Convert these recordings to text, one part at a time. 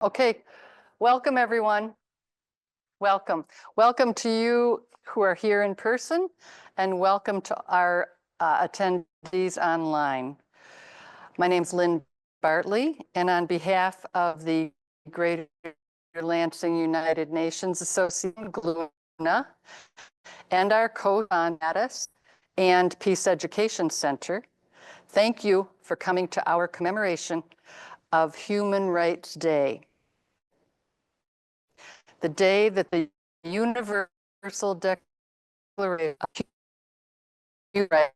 Okay, welcome everyone. Welcome. Welcome to you who are here in person, and welcome to our attendees online. My name's Lynn Bartley, and on behalf of the Greater Lansing United Nations Association, GLUNA, and our co-founders and Peace Education Center, thank you for coming to our commemoration of Human Rights Day. The day that the Universal Declaration of Human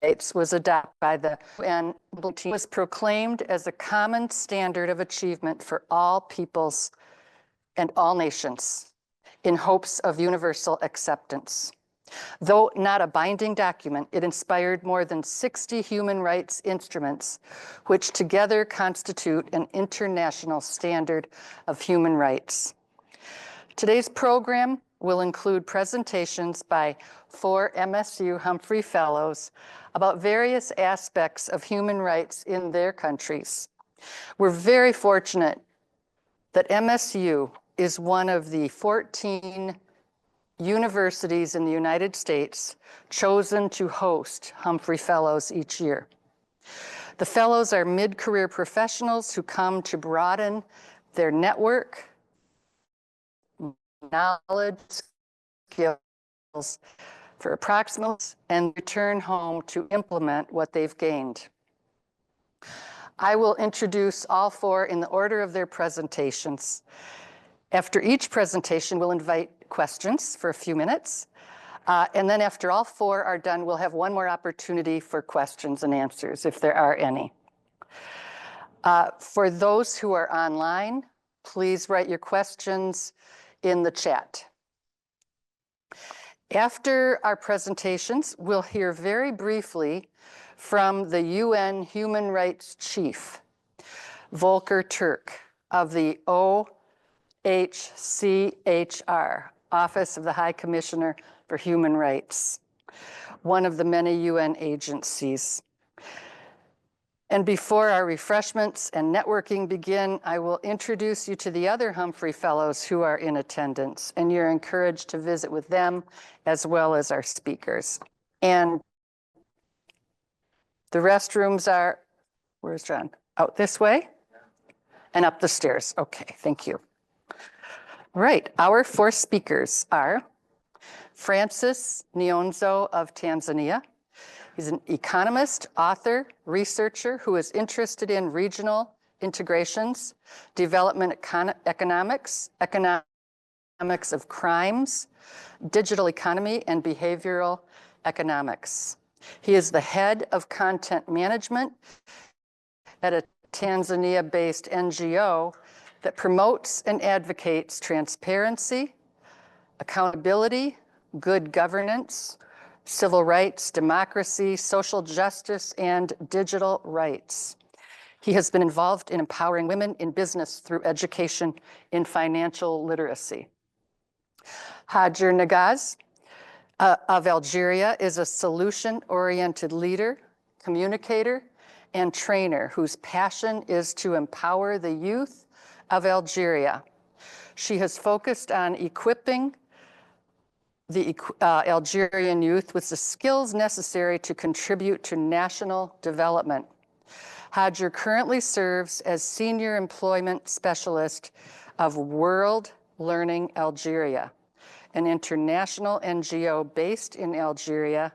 Rights was adopted by the UN was proclaimed as a common standard of achievement for all peoples and all nations in hopes of universal acceptance. Though not a binding document, it inspired more than 60 human rights instruments, which together constitute an international standard of human rights. Today's program will include presentations by 4 MSU Humphrey Fellows about various aspects of human rights in their countries. We're very fortunate that MSU is one of the 14 universities in the United States chosen to host Humphrey Fellows each year. The fellows are mid-career professionals who come to broaden their network, knowledge, skills for approximately and return home to implement what they've gained. I will introduce all 4 in the order of their presentations. After each presentation, we'll invite questions for a few minutes. And then after all 4 are done, we'll have one more opportunity for questions and answers, if there are any. For those who are online, please write your questions in the chat. After our presentations, we'll hear very briefly from the UN Human Rights Chief, Volker Turk, of the OHCHR, Office of the High Commissioner for Human Rights, one of the many UN agencies. And before our refreshments and networking begin, I will introduce you to the other Humphrey Fellows who are in attendance, and you're encouraged to visit with them as well as our speakers. And the restrooms are, where's John? Out this way and up the stairs. Okay, thank you. Right, our 4 speakers are Francis Nyonzo of Tanzania. He's an economist, author, researcher who is interested in regional integrations, development economics, economics of crimes, digital economy, and behavioral economics. He is the head of content management at a Tanzania-based NGO that promotes and advocates transparency, accountability, good governance, civil rights, democracy, social justice, and digital rights. He has been involved in empowering women in business through education in financial literacy. Hadjer Neggaz of Algeria is a solution-oriented leader, communicator, and trainer whose passion is to empower the youth of Algeria. She has focused on equipping the Algerian youth with the skills necessary to contribute to national development. Hadjer currently serves as Senior Employment Specialist of World Learning Algeria, an international NGO based in Algeria.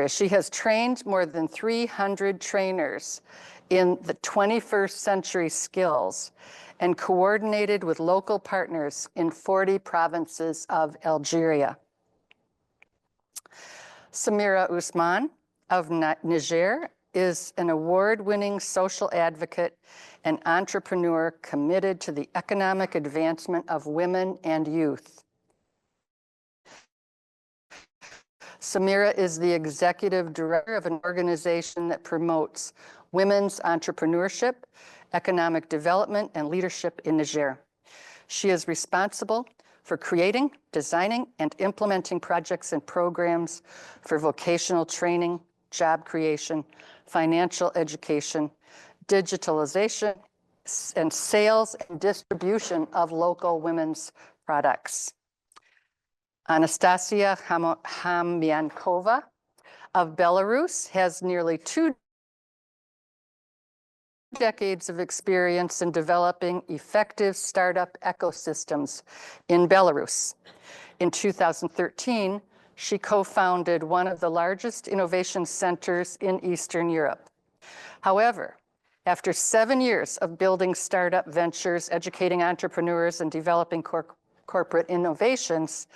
She has trained more than 300 trainers in the 21st century skills and coordinated with local partners in 40 provinces of Algeria. Samira Ousmanes of Niger is an award-winning social advocate and entrepreneur committed to the economic advancement of women and youth. Samira is the executive director of an organization that promotes women's entrepreneurship, economic development, and leadership in Niger. She is responsible for creating, designing, and implementing projects and programs for vocational training, job creation, financial education, digitalization, and sales and distribution of local women's products. Anastasiya Khamiankova of Belarus has nearly 2 decades of experience in developing effective startup ecosystems in Belarus. In 2013, she co-founded one of the largest innovation centers in Eastern Europe. However, after 7 years of building startup ventures, educating entrepreneurs, and developing corporate innovations,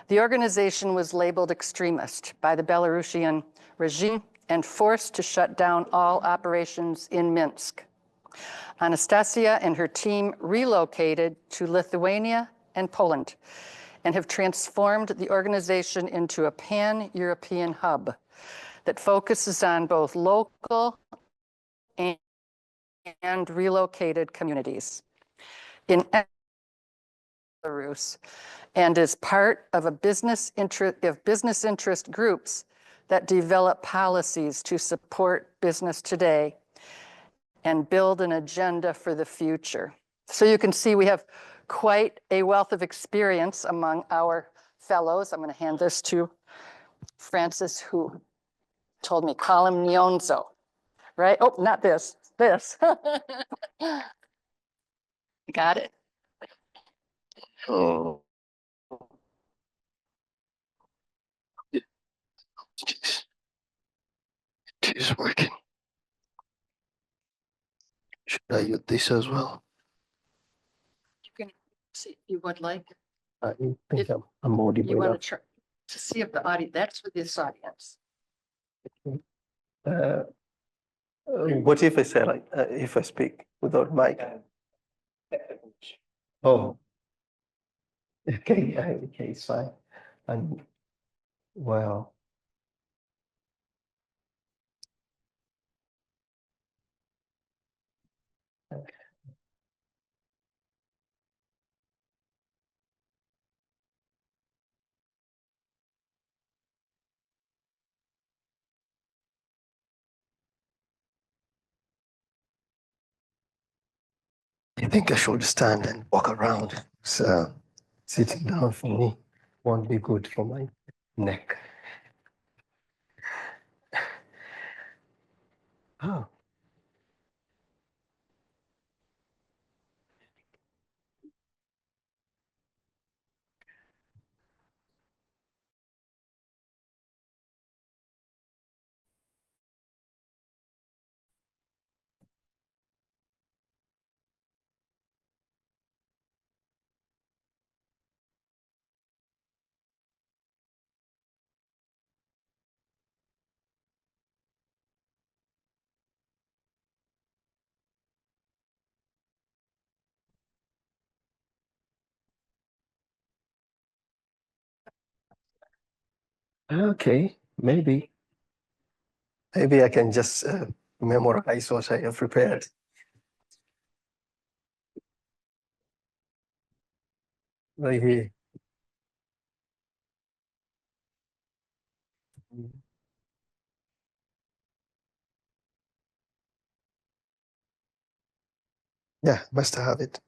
the organization was labeled extremist by the Belarusian regime and forced to shut down all operations in Minsk. Anastasiya and her team relocated to Lithuania and Poland and have transformed the organization into a pan-European hub that focuses on both local and relocated communities in Belarus, and is part of a business interest groups that develop policies to support business today and build an agenda for the future. So you can see we have quite a wealth of experience among our fellows. I'm going to hand this to Francis, who told me, call him Nyonzo, right? Oh, not this, this. Got it? Oh, it is working. Should I use this as well? You can see if you would like. I think If I'm audible You want enough. to try to see if the audience, that's for this audience. What if I say like, if I speak without mic? Oh. Okay, okay, it's fine. And well. I think I should stand and walk around. So sitting down for me won't be good for my neck. Oh. Okay, maybe. Maybe I can just memorize what I have prepared. Right here. Yeah, must have it.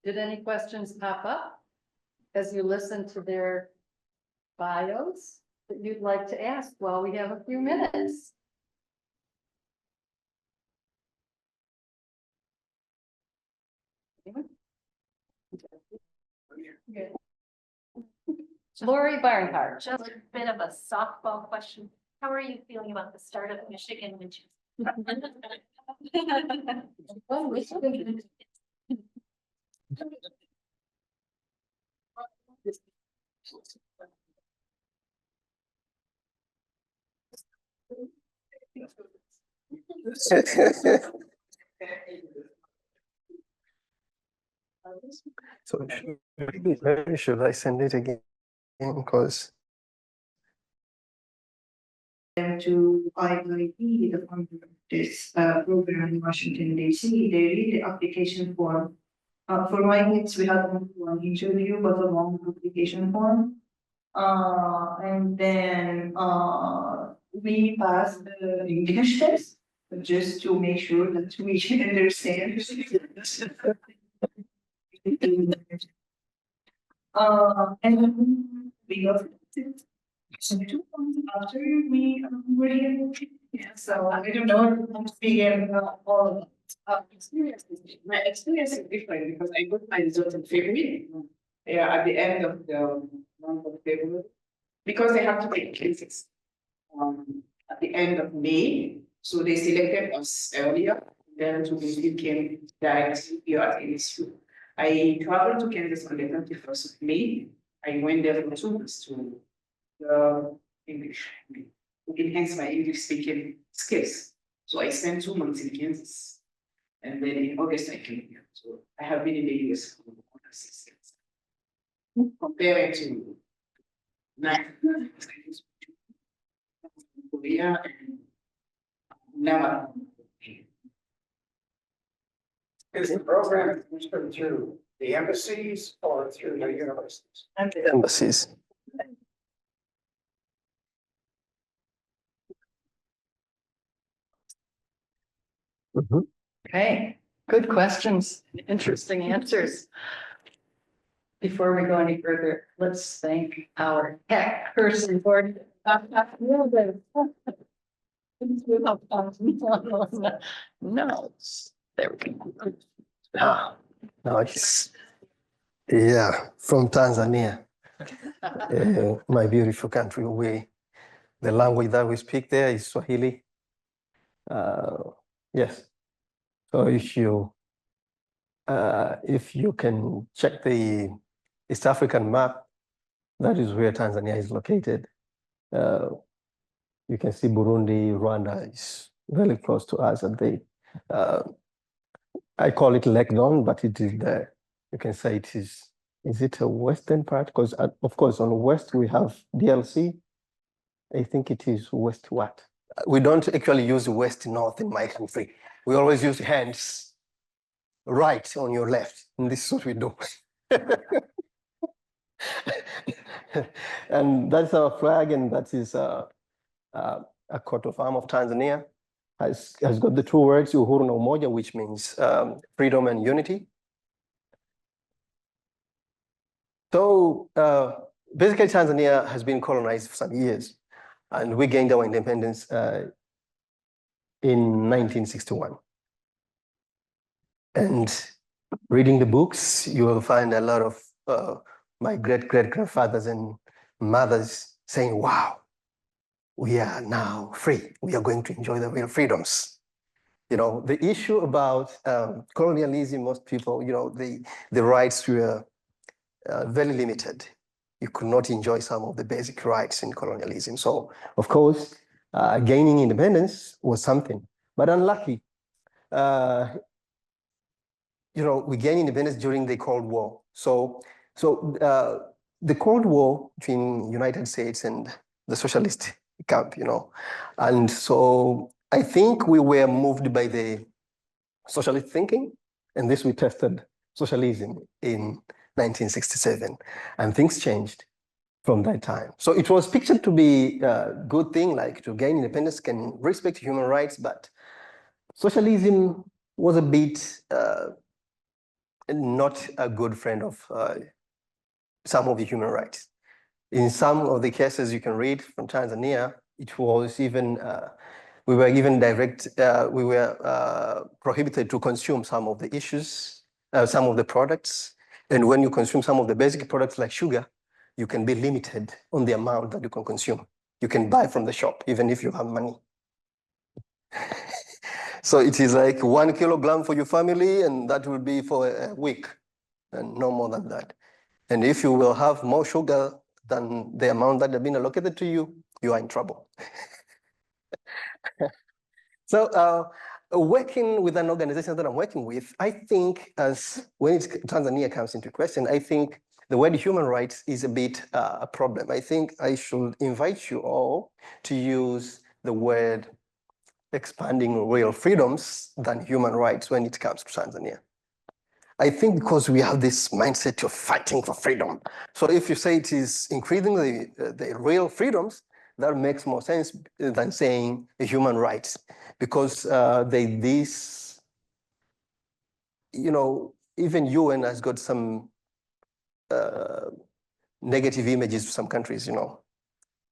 Did any questions pop up as you listen to their bios that you'd like to ask while we have a few minutes? Lori Barnhart. Just a bit of a softball question. How are you feeling about the start of Michigan, which is? So should I send it again? Because to IIT, the founder of this program in Washington, D.C., they read the application form. For my kids, we had one interview, but a long application form. And then we passed the English test just to make sure that we can understand. And then we got it. So 2 months after we were here, yeah, so I don't know how to figure all experiences. My experience is different because I got my results in February. Yeah, at the end of the month of February, because they have to take cases at the end of May. So they selected us earlier. Then to be came directly here at MSU. I traveled to Kansas on the 21st of May. I went there for 2 months to English, to enhance my English speaking skills. So I spent 2 months in Kansas. And then in August I came here. So I have been in the US for over 6 years. Compared to Korea and now. Is the program administered through the embassies or through the universities? And the embassies. Mhm. Okay, good questions, interesting answers. Before we go any further, let's thank our tech person for. No, there we go. Ah, no, it's, yeah, from Tanzania, my beautiful country. The language that we speak there is Swahili. Yes. So if you can check the East African map, that is where Tanzania is located. You can see Burundi, Rwanda is very close to us. And I call it Lake Don, but it is there. You can say it is it a western part? Because of course on the west we have DLC. I think it is west what? We don't actually use west north in my country. We always use hands right on your left. And this is what we do. And that's our flag, and that is a coat of arms of Tanzania. Has got the 2 words, uhuru na umoja, which means freedom and unity. So basically Tanzania has been colonized for some years, and we gained our independence in 1961. And reading the books, you will find a lot of my great-great-grandfathers and mothers saying, wow, we are now free. We are going to enjoy the real freedoms. You know, the issue about colonialism, most people, you know, the rights were very limited. You could not enjoy some of the basic rights in colonialism. So, of course, gaining independence was something, but unlucky. You know, we gained independence during the Cold War. So the Cold War between United States and the socialist camp, you know. And so I think we were moved by the socialist thinking, and this we tested socialism in 1967, and things changed from that time. So it was pictured to be a good thing, like to gain independence can respect human rights, but socialism was a bit not a good friend of some of the human rights. In some of the cases you can read from Tanzania, it was even, we were even prohibited to consume some of the issues, some of the products. And when you consume some of the basic products like sugar, you can be limited on the amount that you can consume. You can buy from the shop, even if you have money. So it is like 1 kilogram for your family, and that will be for a week, and no more than that. And if you will have more sugar than the amount that have been allocated to you, you are in trouble. So working with an organization that I'm working with, I think as when Tanzania comes into question, I think the word human rights is a bit a problem. I think I should invite you all to use the word expanding real freedoms than human rights when it comes to Tanzania. I think because we have this mindset of fighting for freedom. So if you say it is increasing the real freedoms, that makes more sense than saying human rights, because this, even UN has got some negative images to some countries,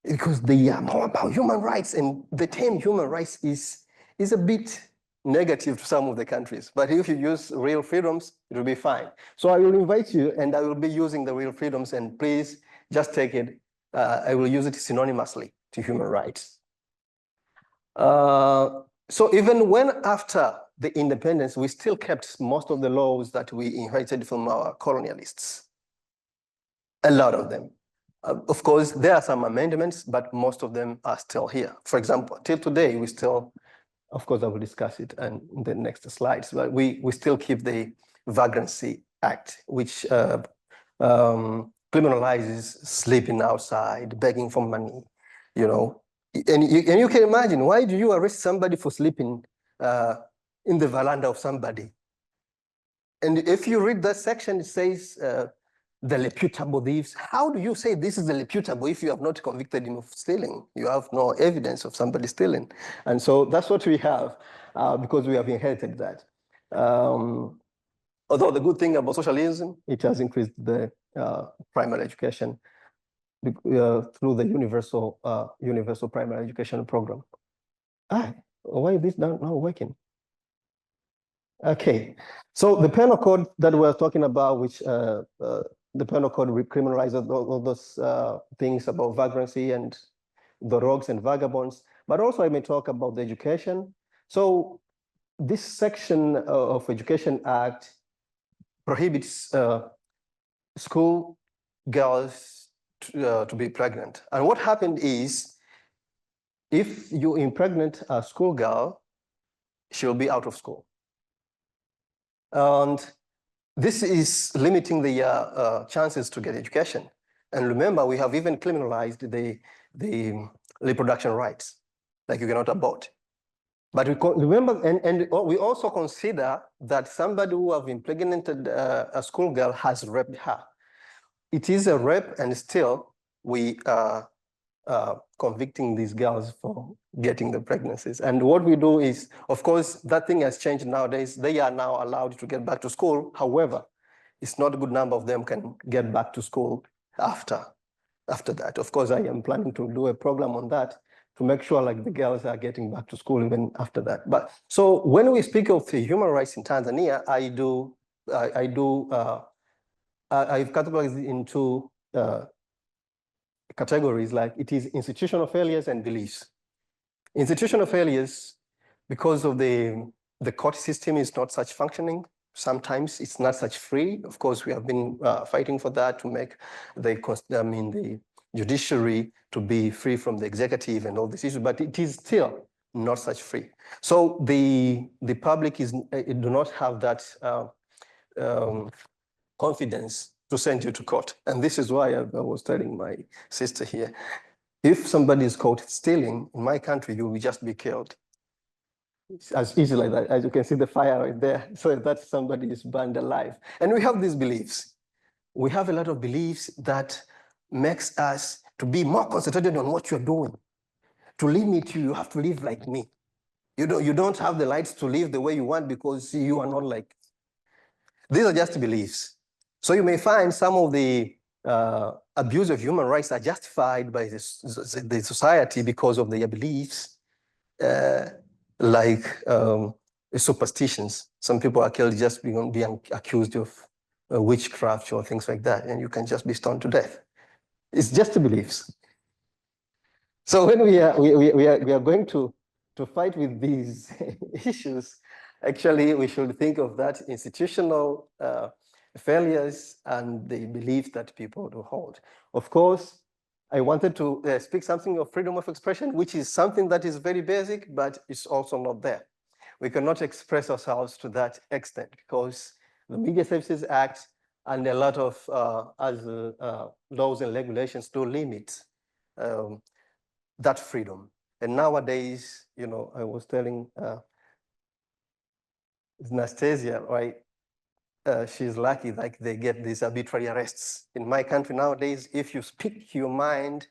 because they are more about human rights, and the term human rights is a bit negative to some of the countries. But if you use real freedoms, it will be fine. So I will invite you, and I will be using the real freedoms, and please just take it. I will use it synonymously to human rights. So even when after the independence, we still kept most of the laws that we inherited from our colonialists. A lot of them. Of course, there are some amendments, but most of them are still here. For example, till today, we still, of course, I will discuss it in the next slides, but we still keep the Vagrancy Act, which criminalizes sleeping outside, begging for money, And you can imagine, why do you arrest somebody for sleeping in the veranda of somebody? And if you read that section, it says, the reputable thieves. How do you say this is the reputable if you have not convicted him of stealing? You have no evidence of somebody stealing. And so that's what we have because we have inherited that. Although the good thing about socialism, it has increased the primary education through the universal primary education program. Why is this not working? Okay, so the penal code that we're talking about, which the penal code criminalizes all those things about vagrancy and the rogues and vagabonds, but also I may talk about the education. So this section of Education Act prohibits school girls to be pregnant. And what happened is, if you impregnate a school girl, she'll be out of school. And this is limiting the chances to get education. And remember, we have even criminalized the reproduction rights, like you cannot abort. But remember, and we also consider that somebody who have impregnated a schoolgirl has raped her. It is a rape, and still we are convicting these girls for getting the pregnancies. And what we do is, of course, that thing has changed nowadays. They are now allowed to get back to school. However, it's not a good number of them can get back to school after that. Of course, I am planning to do a program on that to make sure like the girls are getting back to school even after that. But so when we speak of human rights in Tanzania, I've categorized it into categories, like it is institutional failures and beliefs. Institutional failures, because of the court system is not such functioning. Sometimes it's not such free. Of course, we have been fighting for that to make the judiciary to be free from the executive and all these issues, but it is still not such free. So the public do not have that confidence to send you to court. And this is why I was telling my sister here, if somebody is caught stealing in my country, you will just be killed. It's as easy like that. As you can see the fire right there. So that somebody is burned alive. And we have these beliefs. We have a lot of beliefs that makes us to be more concentrated on what you're doing. To limit you, you have to live like me. You don't have the rights to live the way you want because you are not like. These are just beliefs. So you may find some of the abuse of human rights are justified by the society because of their beliefs, like superstitions. Some people are killed just being accused of witchcraft or things like that, and you can just be stoned to death. It's just beliefs. So when we are going to fight with these issues, actually we should think of that institutional failures and the beliefs that people do hold. Of course, I wanted to speak something of freedom of expression, which is something that is very basic, but it's also not there. We cannot express ourselves to that extent because the Media Services Act and a lot of laws and regulations do limit that freedom. And nowadays, you know, I was telling Anastasiya, right? She's lucky, like they get these arbitrary arrests. In my country nowadays, if you speak your mind,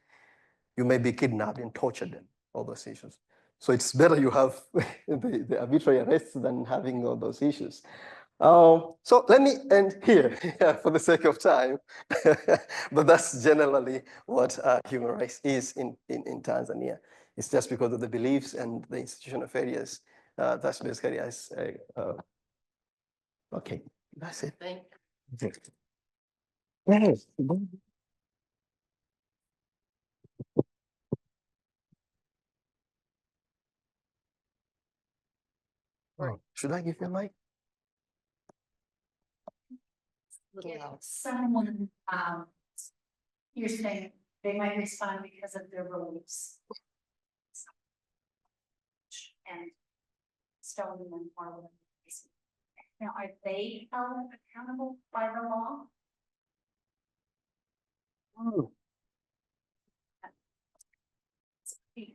you may be kidnapped and tortured and all those issues. So it's better you have the arbitrary arrests than having all those issues. So let me end here for the sake of time. But that's generally what human rights is in Tanzania. It's just because of the beliefs and the institutional failures. That's basically as okay. That's it. Thank Yes. Oh, should I give you a mic? If someone, you're saying they might respond because of their beliefs. And stoning them or whatever. Now, are they held accountable by the law?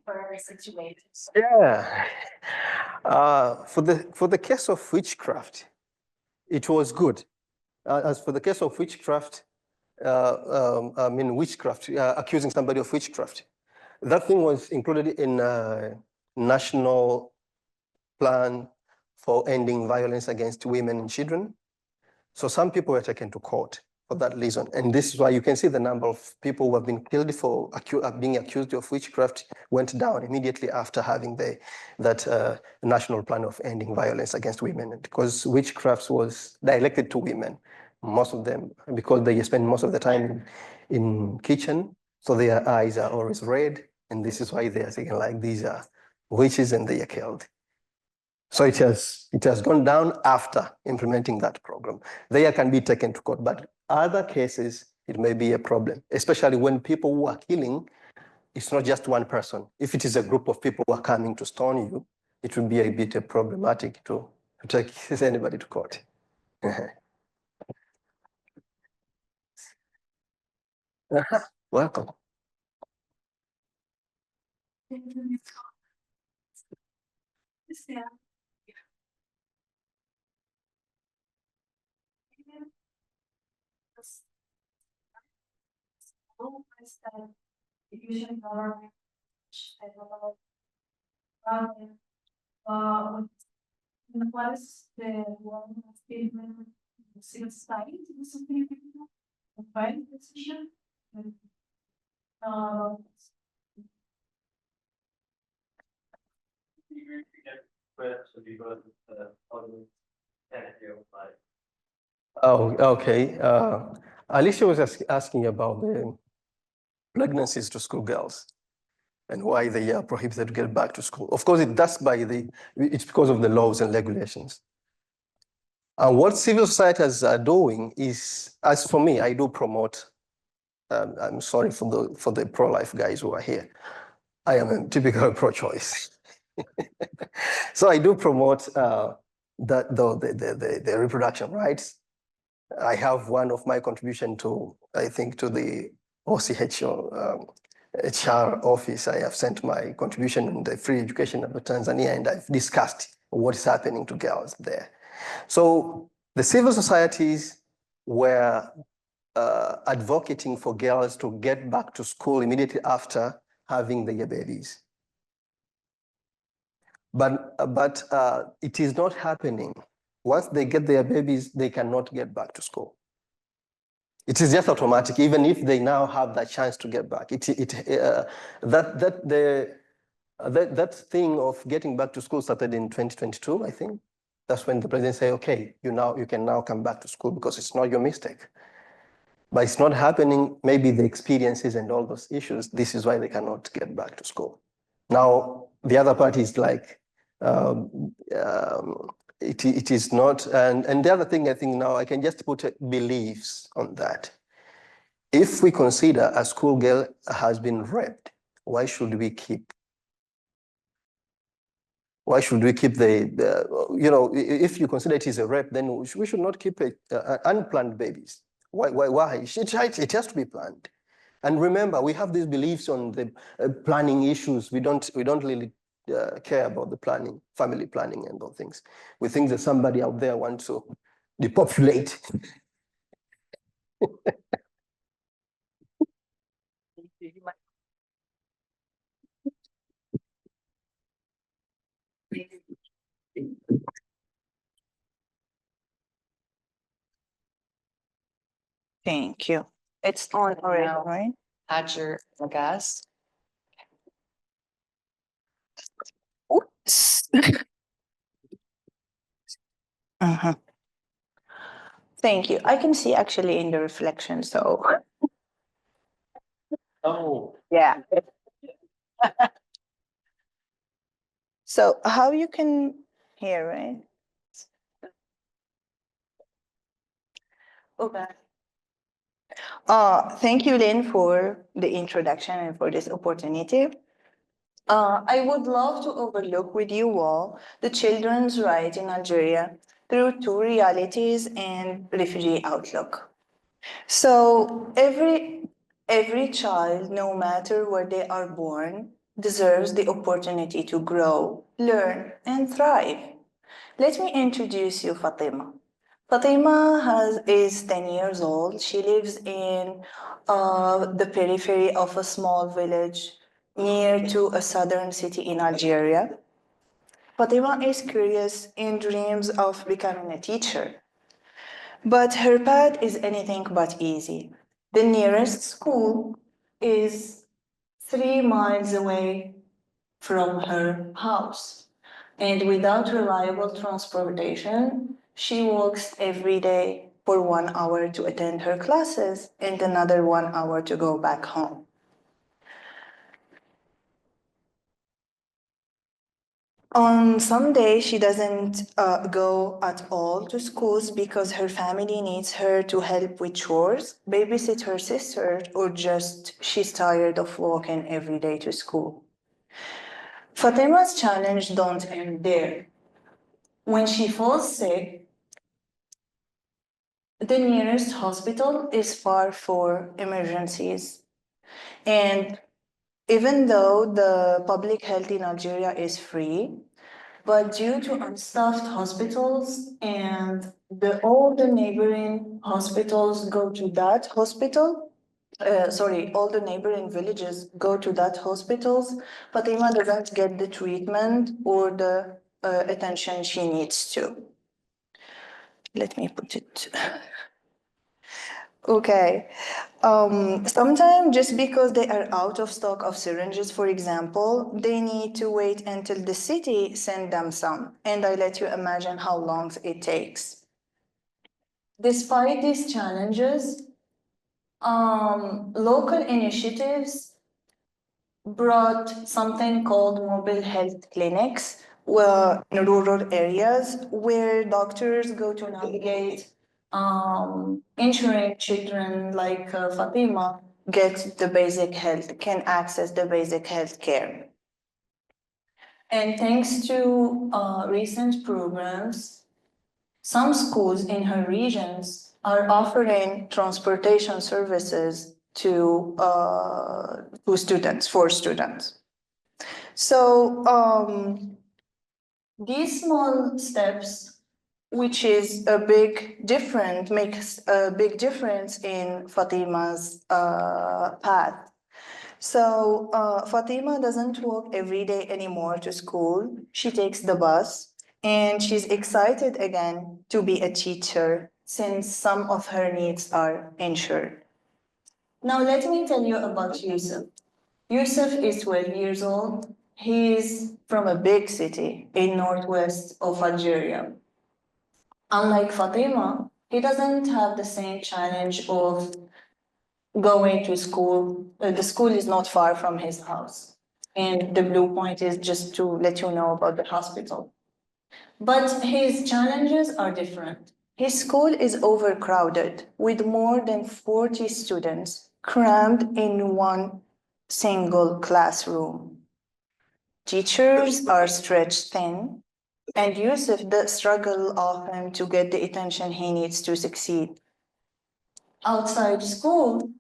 For every situation. So Yeah. For the case of witchcraft, it was good. As for the case of witchcraft, accusing somebody of witchcraft, that thing was included in a national plan for ending violence against women and children. So some people were taken to court for that reason. And this is why you can see the number of people who have been killed for being accused of witchcraft went down immediately after having that national plan of ending violence against women. Because witchcraft was directed to women, most of them, because they spend most of the time in kitchen. So their eyes are always red. And this is why they are saying like these are witches and they are killed. So it has gone down after implementing that program. They can be taken to court, but other cases, it may be a problem, especially when people who are killing, it's not just one person. If it is a group of people who are coming to stone you, it will be a bit problematic to take anybody to court. Welcome. What is the one statement civil society is something a private decision? Oh, okay. Alicia was asking about the pregnancies to schoolgirls and why they are prohibited to get back to school. Of course, it's because of the laws and regulations. And what civil societies are doing is, as for me, I do promote, I'm sorry for the pro-life guys who are here. I am a typical pro-choice. So I do promote the reproduction rights. I have one of my contribution to, I think, to the OCH HR office. I have sent my contribution in the free education of Tanzania, and I've discussed what is happening to girls there. So the civil societies were advocating for girls to get back to school immediately after having their babies. But it is not happening. Once they get their babies, they cannot get back to school. It is just automatic, even if they now have that chance to get back. That thing of getting back to school started in 2022, I think. That's when the president said, okay, you can now come back to school because it's not your mistake. But it's not happening, maybe the experiences and all those issues, this is why they cannot get back to school. Now, the other part is like, it is not, and the other thing I think now, I can just put beliefs on that. if we consider a schoolgirl has been raped, why should we keep if you consider it is a rape, then we should not keep unplanned babies. Why? It has to be planned. And remember, we have these beliefs on the planning issues. We don't really care about the planning, family planning and those things. We think that somebody out there wants to depopulate. Thank you. It's on already, Now- right? Hadjer, Neggaz. Oops. Uh-huh. Thank you. I can see actually in the reflection, so Oh. yeah. So how you can hear, right? Okay. Thank you, Lynn, for the introduction and for this opportunity. I would love to overlook with you all the children's right in Algeria through two realities and refugee outlook. So every child, no matter where they are born, deserves the opportunity to grow, learn, and thrive. Let me introduce you Fatima. Fatima is 10 years old. She lives in the periphery of a small village near to a southern city in Algeria. Fatima is curious and dreams of becoming a teacher. But her path is anything but easy. The nearest school is 3 miles away from her house. And without reliable transportation, she walks every day for 1 hour to attend her classes and another 1 hour to go back home. On some days, she doesn't go at all to schools because her family needs her to help with chores, babysit her sister, or just she's tired of walking every day to school. Fatima's challenge don't end there. When she falls sick, the nearest hospital is far for emergencies. And even though the public health in Algeria is free, but due to unstaffed hospitals and all the neighboring hospitals go to that hospital, all the neighboring villages go to that hospitals, Fatima doesn't get the treatment or the attention she needs to. Let me put it. Okay. Sometimes just because they are out of stock of syringes, for example, they need to wait until the city send them some. And I let you imagine how long it takes. Despite these challenges, local initiatives brought something called mobile health clinics in rural areas where doctors go to navigate ensuring children like Fatima can access the basic health care. And thanks to recent programs, some schools in her regions are offering transportation services to for students. So these small steps, which is makes a big difference in Fatima's path. So Fatima doesn't walk every day anymore to school. She takes the bus and she's excited again to be a teacher since some of her needs are insured. Now let me tell you about Yusuf. Yusuf is 12 years old. He's from a big city in northwest of Algeria. Unlike Fatima, he doesn't have the same challenge of going to school. The school is not far from his house. And the blue point is just to let you know about the hospital. But his challenges are different. His school is overcrowded with more than 40 students crammed in one single classroom. Teachers are stretched thin, and Yusuf does struggle often to get the attention he needs to succeed. Outside school,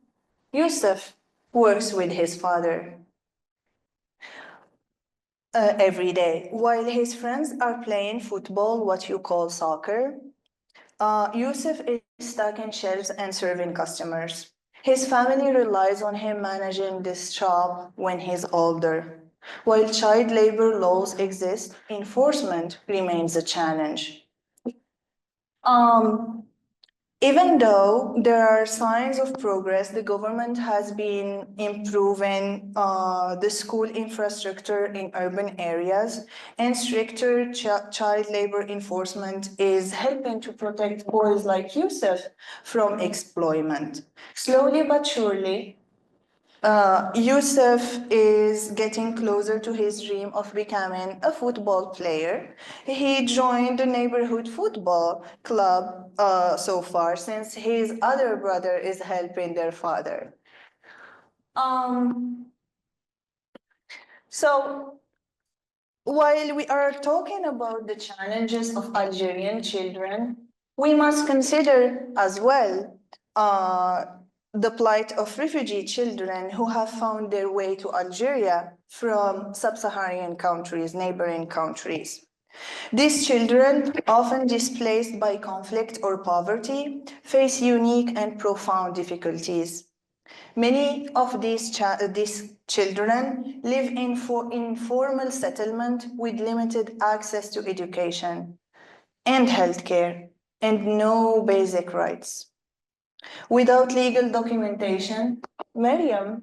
Yusuf works with his father every day. While his friends are playing football, what you call soccer, Yusuf is stuck in shelves and serving customers. His family relies on him managing this shop when he's older. While child labor laws exist, enforcement remains a challenge. Um, Even though there are signs of progress, the government has been improving the school infrastructure in urban areas, and stricter child labor enforcement is helping to protect boys like Yusuf from exploitment. Slowly but surely, Yusuf is getting closer to his dream of becoming a football player. He joined the neighborhood football club so far since his other brother is helping their father. Um, so while we are talking about the challenges of Algerian children, we must consider as well the plight of refugee children who have found their way to Algeria from sub-Saharan countries, neighboring countries. These children, often displaced by conflict or poverty, face unique and profound difficulties. Many of these children live in informal settlement with limited access to education and healthcare and no basic rights. Without legal documentation, Maryam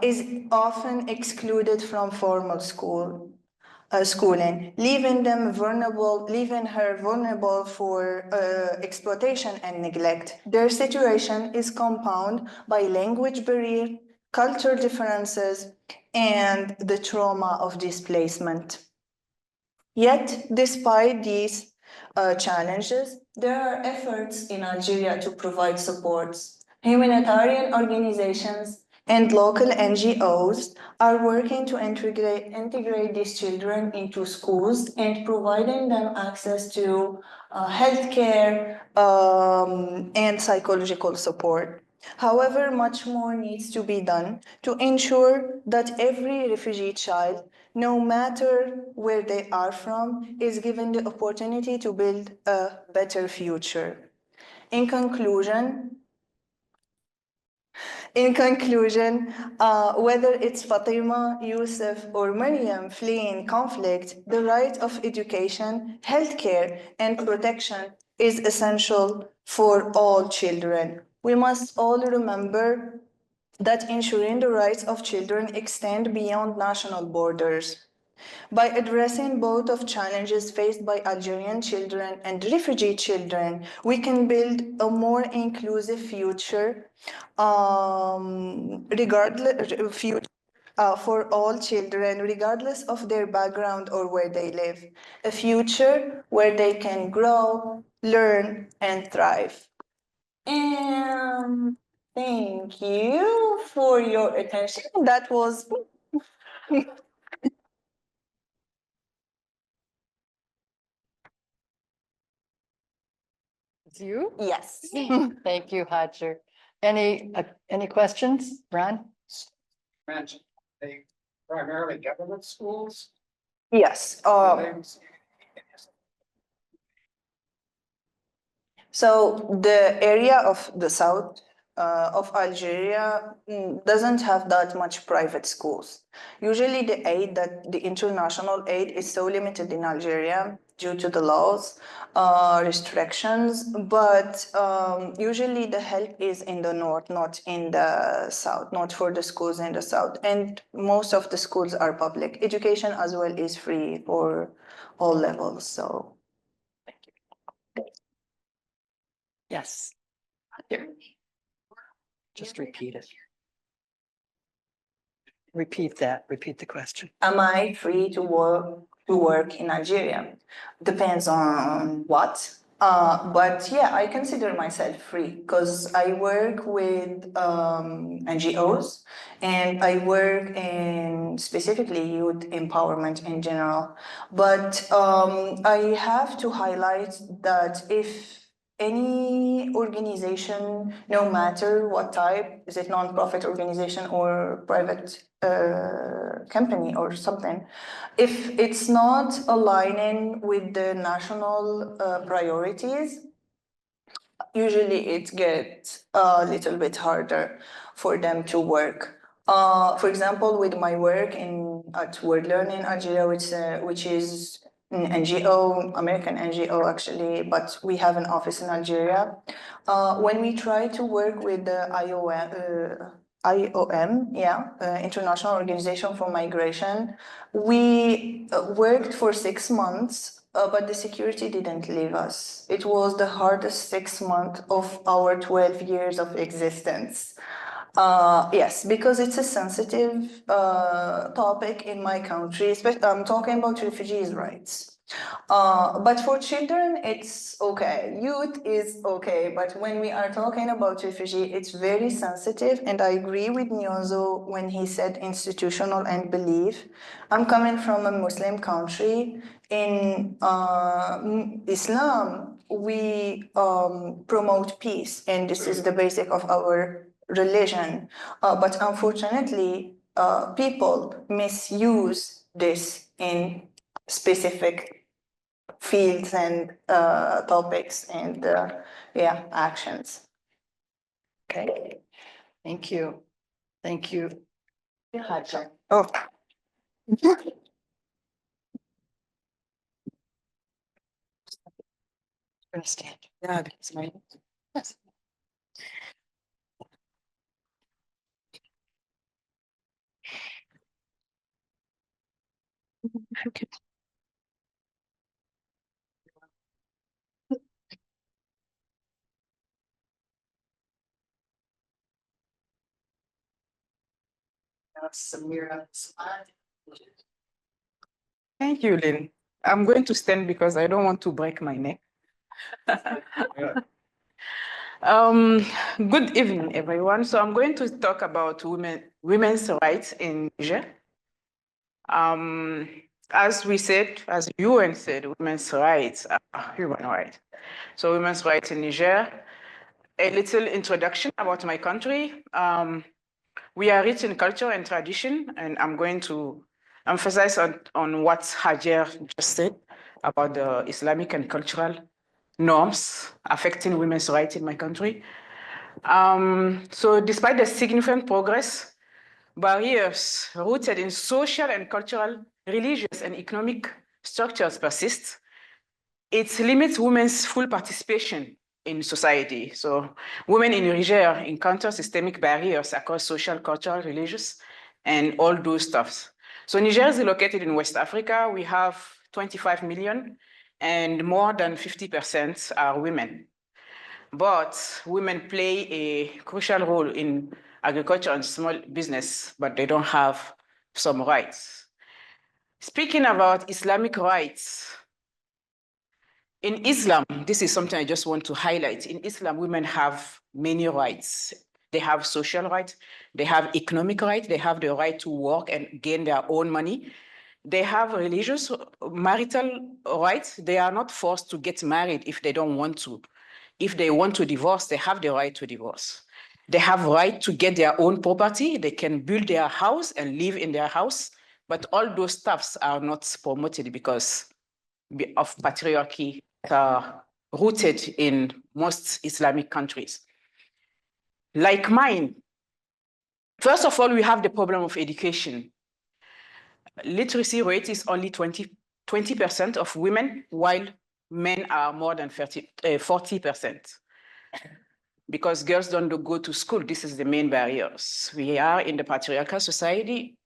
is often excluded from formal schooling, leaving her vulnerable for exploitation and neglect. Their situation is compounded by language barrier, culture differences, and the trauma of displacement. Yet, despite these challenges, there are efforts in Algeria to provide supports. Humanitarian organizations and local NGOs are working to integrate these children into schools and providing them access to healthcare and psychological support. However, much more needs to be done to ensure that every refugee child, no matter where they are from, is given the opportunity to build a better future. In conclusion, whether it's Fatima, Yusuf, or Maryam fleeing conflict, the right of education, healthcare, and protection is essential for all children. We must all remember that ensuring the rights of children extend beyond national borders. By addressing both of challenges faced by Algerian children and refugee children, we can build a more inclusive future, for all children, regardless of their background or where they live. A future where they can grow, learn, and thrive. And thank you for your attention. That was It's you? yes. Thank you, Hadjer. Any questions, Ron? Mentioned, they primarily government schools. Yes. Buildings. So the area of the south of Algeria doesn't have that much private schools. Usually the international aid is so limited in Algeria due to the laws, restrictions, but usually the help is in the north, not in the south, not for the schools in the south. And most of the schools are public. Education as well is free for all levels, so. Yes. Here. Just repeat it. Repeat that, repeat the question. Am I free to work in Algeria? Depends on what. But yeah, I consider myself free because I work with NGOs and I work in specifically youth empowerment in general. But I have to highlight that if any organization, no matter what type, is it non-profit organization or private company or something, if it's not aligning with the national priorities, usually it gets a little bit harder for them to work. For example, with my work at Word Learning Algeria, which is an NGO, American NGO actually, but we have an office in Algeria. When we try to work with the IOM, International Organization for Migration, we worked for 6 months. But the security didn't leave us. It was the hardest 6 months of our 12 years of existence. Yes, because it's a sensitive topic in my country. Especially, I'm talking about refugees' rights. But for children, it's okay. Youth is okay. But when we are talking about refugee, it's very sensitive. And I agree with Nyonzo when he said institutional and belief. I'm coming from a Muslim country. In Islam, we promote peace, and this is the basic of our religion. But unfortunately, people misuse this in specific fields and topics and actions. Okay, thank you. Thank you. Hadjer. Oh. Gonna stand. Yeah, that's right. Yes. Okay. Samira. Thank you, Lynn. I'm going to stand because I don't want to break my neck. Good evening, everyone. So I'm going to talk about women's rights in Niger. As we said, as UN said, women's rights are human rights. So women's rights in Niger, a little introduction about my country. We are rich in culture and tradition, and I'm going to emphasize on what Hadjer just said about the Islamic and cultural norms affecting women's rights in my country. So despite the significant progress, barriers rooted in social and cultural, religious and economic structures persist. It limits women's full participation in society. So women in Niger encounter systemic barriers across social, cultural, religious, and all those stuffs. So Niger is located in West Africa. We have 25 million and more than 50% are women. But women play a crucial role in agriculture and small business, but they don't have some rights. Speaking about Islamic rights, in Islam, this is something I just want to highlight. In Islam, women have many rights. They have social rights, they have economic rights, they have the right to work and gain their own money. They have religious marital rights. They are not forced to get married if they don't want to. If they want to divorce, they have the right to divorce. They have right to get their own property. They can build their house and live in their house. But all those stuffs are not promoted because of patriarchy rooted in most Islamic countries. Like mine, first of all, we have the problem of education. Literacy rate is only 20% of women, while men are more than 40%. Because girls don't go to school, this is the main barriers. We are in the patriarchal society.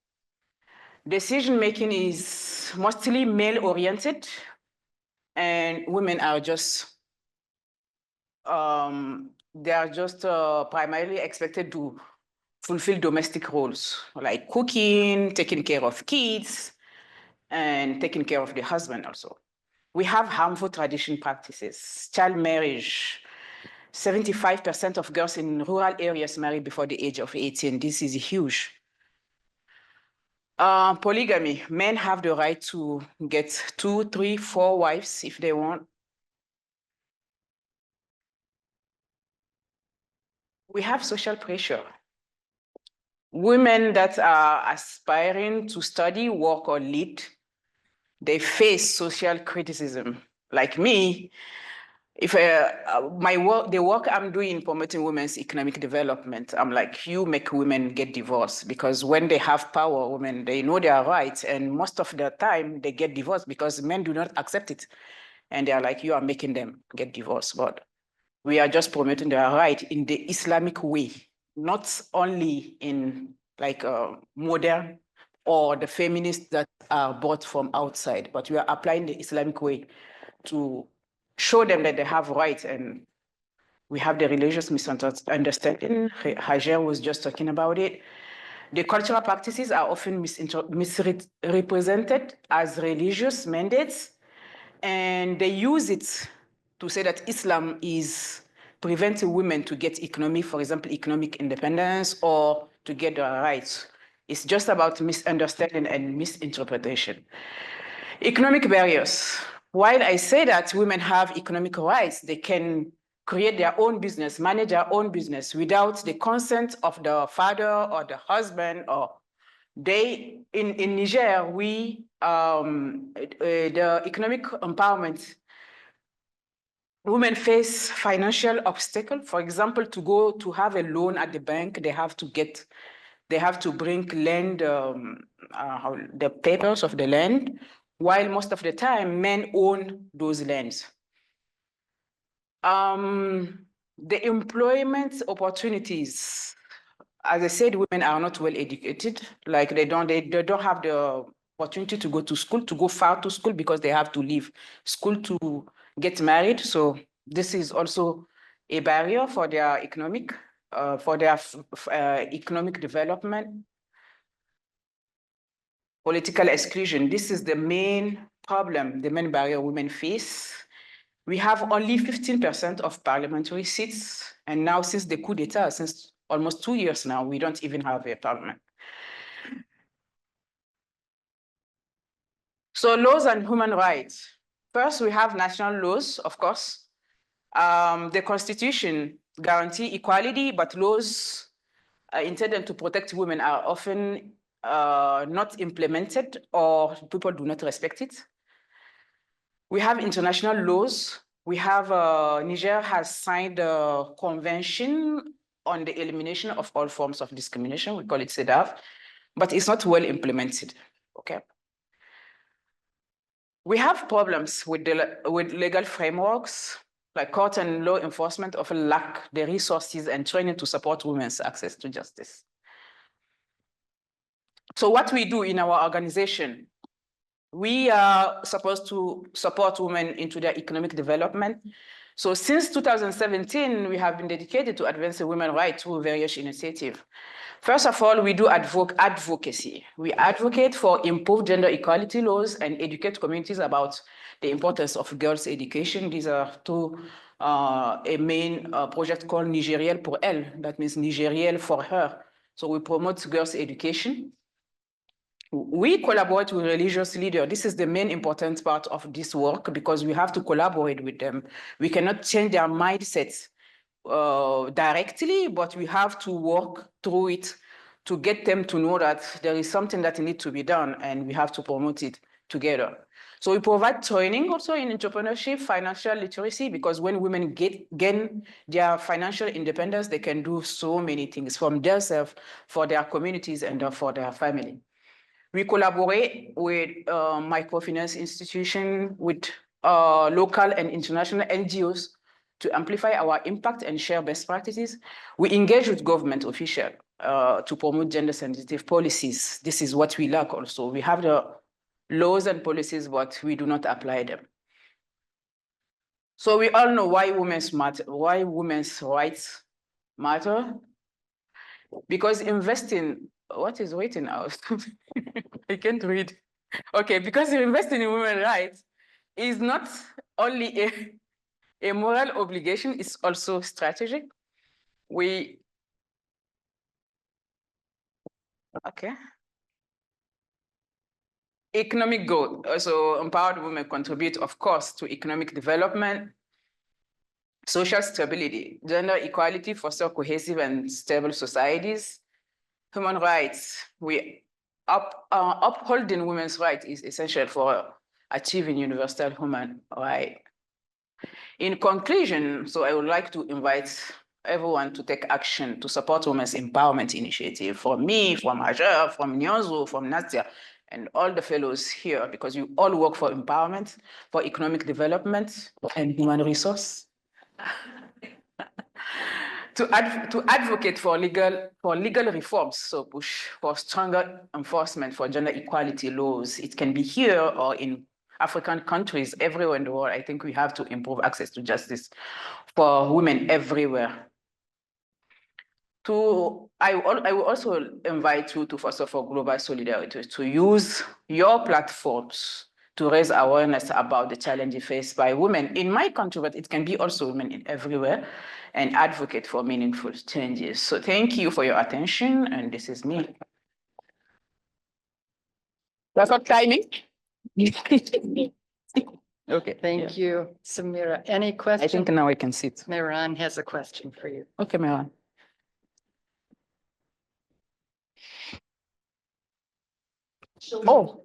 Decision-making is mostly male-oriented, and women are just, they are just primarily expected to fulfill domestic roles, like cooking, taking care of kids, and taking care of the husband also. we have harmful tradition practices, child marriage. 75% of girls in rural areas marry before the age of 18. This is huge. Polygamy, men have the right to get 2, 3, 4 wives if they want. We have social pressure. Women that are aspiring to study, work, or lead, they face social criticism. Like me, if the work I'm doing promoting women's economic development, I'm like, you make women get divorced, because when they have power, women, they know their rights, and most of the time they get divorced because men do not accept it. And they're like, you are making them get divorced. But we are just promoting their right in the Islamic way, not only in like modern or the feminists that are bought from outside, but we are applying the Islamic way to show them that they have rights. And we have the religious misunderstanding. Hadjer was just talking about it. The cultural practices are often misrepresented as religious mandates, and they use it to say that Islam is preventing women to get economic, for example, economic independence or to get their rights. It's just about misunderstanding and misinterpretation. Economic barriers. While I say that women have economic rights, they can create their own business, manage their own business without the consent of the father or the husband. Or they, in Niger, the economic empowerment, women face financial obstacle. For example, to go to have a loan at the bank, they have to bring land, the papers of the land, while most of the time men own those lands. The employment opportunities, as I said, women are not well educated. Like they don't have the opportunity to go to school, to go far to school, because they have to leave school to get married. So this is also a barrier for their economic development. Political exclusion. This is the main problem, the main barrier women face. We have only 15% of parliamentary seats. And now, since the coup d'etat, since almost 2 years now, we don't even have a parliament. So laws and human rights. First, we have national laws, of course. The Constitution guarantees equality, but laws intended to protect women are often not implemented, or people do not respect it. We have international laws. We have, Niger has signed a convention on the elimination of all forms of discrimination. We call it CEDAW, but it's not well implemented, okay? We have problems with legal frameworks, like court and law enforcement often lack the resources and training to support women's access to justice. So what we do in our organization, we are supposed to support women into their economic development. So since 2017, we have been dedicated to advancing women's rights through various initiatives. First of all, we do advocacy. We advocate for improved gender equality laws and educate communities about the importance of girls' education. These are a main project called Nigériel pour elle, that means Nigériel for her. So we promote girls' education. We collaborate with religious leaders. This is the main important part of this work, because we have to collaborate with them. We cannot change their mindsets directly, but we have to work through it to get them to know that there is something that needs to be done, and we have to promote it together. So we provide training also in entrepreneurship, financial literacy, because when women gain their financial independence, they can do so many things from themselves, for their communities, and for their family. We collaborate with microfinance institutions, with local and international NGOs to amplify our impact and share best practices. We engage with government officials to promote gender-sensitive policies. This is what we lack also. We have the laws and policies, but we do not apply them. So we all know why women's rights matter. Because investing, what is written out? I can't read. Okay, because you're investing in women's rights, is not only a moral obligation, it's also strategic. Okay. Economic growth, also empowered women contribute, of course, to economic development, social stability, gender equality, foster cohesive and stable societies, human rights. Upholding women's rights is essential for achieving universal human rights. In conclusion, so I would like to invite everyone to take action to support women's empowerment initiative, from me, from Hadjer, from Nyonzo, from Anastasiya, and all the fellows here, because you all work for empowerment, for economic development, and human resource. To advocate for legal reforms, so push for stronger enforcement for gender equality laws. It can be here or in African countries, everywhere in the world. I think we have to improve access to justice for women everywhere. I will also invite you to foster for global solidarity, to use your platforms to raise awareness about the challenges faced by women in my country, but it can be also women in everywhere, and advocate for meaningful changes. So thank you for your attention, and this is me. That's what timing? Okay. Thank you, Samira. Any questions? I think now I can sit. Mehran has a question for you. Okay, Mehran. Oh.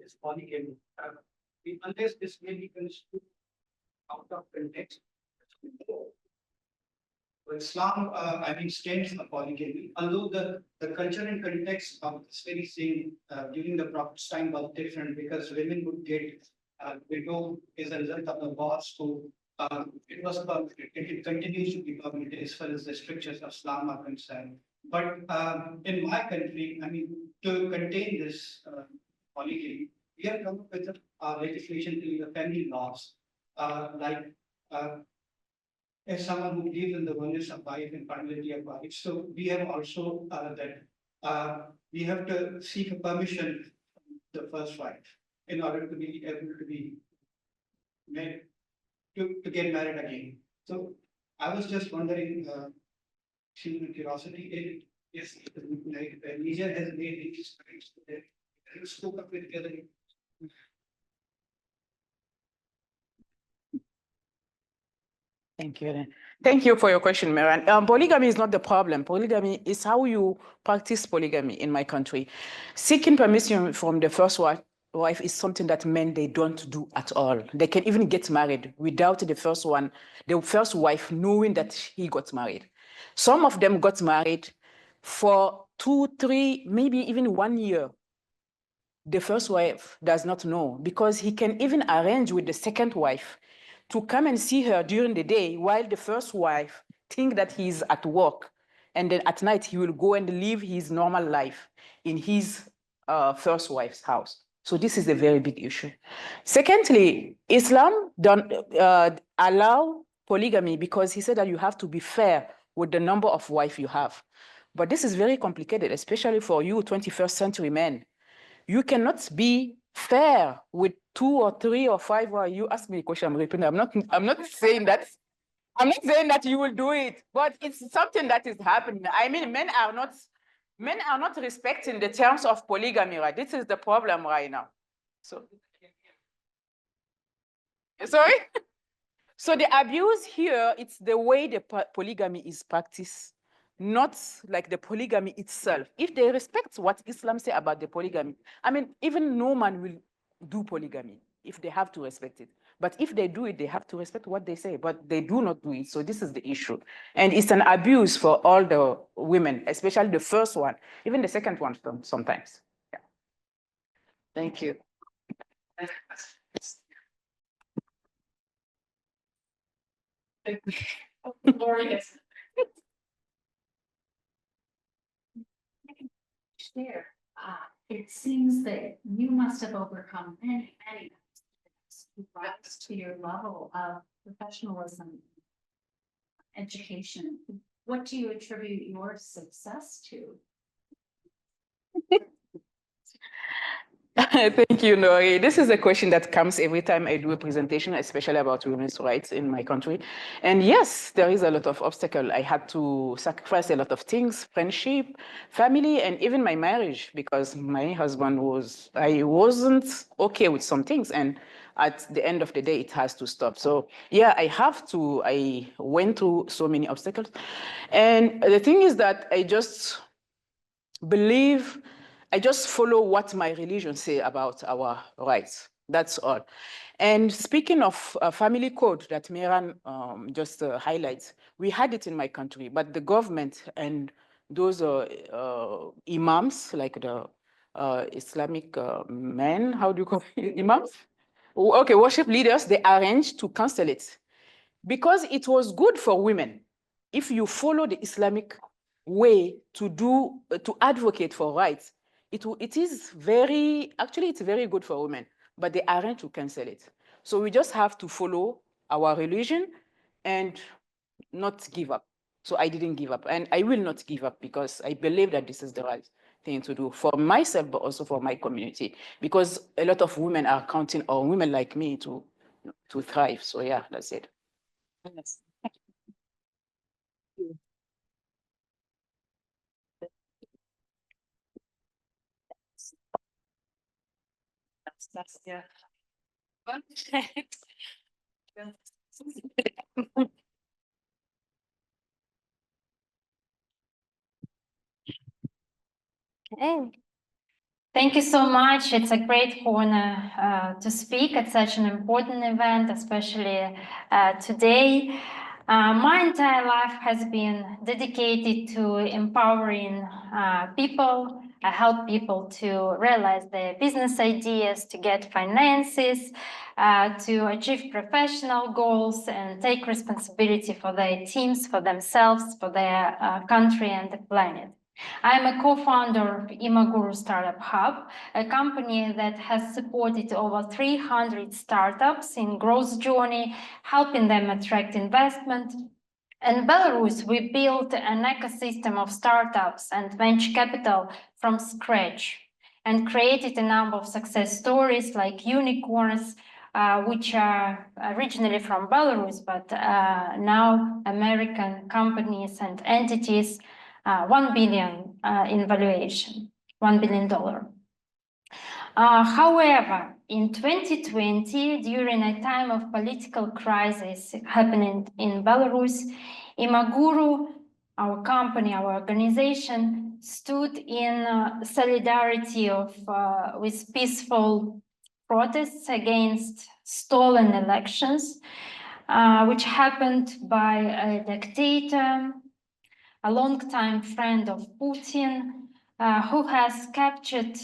Is polygamy. Unless this may be construed out of context. Islam, stands for polygamy, although the culture and context of this very same during the Prophet's time was different, because women would get widowed as a result of the wars. So it was permitted. It continues to be permitted as far as the strictures of Islam are concerned. But in my country, to contain this polygamy, we have come up with legislation to the family laws, as someone who believes in the oneness of life and finality of life. So we have also we have to seek a permission from the first wife in order to be able to be made to get married again. So I was just wondering, human curiosity, yes, Niger has made these studies that you spoke up with the other. Thank you. Thank you for your question, Mehran. Polygamy is not the problem. Polygamy is how you practice polygamy in my country. Seeking permission from the first wife is something that men, they don't do at all. They can even get married without the first wife knowing that he got married. Some of them got married for 2, 3, maybe even 1 year. The first wife does not know, because he can even arrange with the second wife to come and see her during the day, while the first wife thinks that he's at work. And then at night, he will go and live his normal life in his first wife's house. So this is a very big issue. Secondly, Islam don't allow polygamy, because he said that you have to be fair with the number of wives you have. But this is very complicated, especially for you 21st century men. You cannot be fair with 2 or 3 or 5. Well, you ask me a question, I'm repeating. I'm not saying that. I'm not saying that you will do it, but it's something that is happening. Men are not respecting the terms of polygamy, right? This is the problem right now. So, sorry. So the abuse here, it's the way the polygamy is practiced, not like the polygamy itself. If they respect what Islam say about the polygamy, even no man will do polygamy if they have to respect it. But if they do it, they have to respect what they say, but they do not do it. So this is the issue. And it's an abuse for all the women, especially the first one, even the second one sometimes. Yeah. Thank you. Share. It seems that you must have overcome many rise to your level of professionalism, education. What do you attribute your success to? Thank you, Nori. This is a question that comes every time I do a presentation, especially about women's rights in my country. And yes, there is a lot of obstacle. I had to sacrifice a lot of things, friendship, family, and even my marriage, because my husband I wasn't okay with some things. And at the end of the day, it has to stop. So yeah, I went through so many obstacles. And the thing is that I just follow what my religion say about our rights. That's all. And speaking of a family code that Miran just highlights, we had it in my country, but the government and those imams, like the Islamic men, how do you call it? Imams? Okay, worship leaders, they arranged to cancel it because it was good for women. If you follow the Islamic way to advocate for rights, it's very good for women, but they aren't to cancel it. So we just have to follow our religion and not give up. So I didn't give up, and I will not give up because I believe that this is the right thing to do for myself, but also for my community, because a lot of women are counting on women like me to thrive. So yeah, that's it. Yes. Anastasiya. Okay. Thank you so much. It's a great honor to speak at such an important event, especially today. My entire life has been dedicated to empowering people. I help people to realize their business ideas, to get finances, to achieve professional goals and take responsibility for their teams, for themselves, for their country and the planet. I'm a co-founder of Imaguru Startup Hub, a company that has supported over 300 startups in growth journey, helping them attract investment. In Belarus, we built an ecosystem of startups and venture capital from scratch and created a number of success stories like unicorns, which are originally from Belarus, but now American companies and entities, 1 billion in valuation, $1 billion. However, in 2020, during a time of political crisis happening in Belarus, Imaguru, our company, our organization, stood in solidarity with peaceful protests against stolen elections, which happened by a dictator, a long-time friend of Putin, who has captured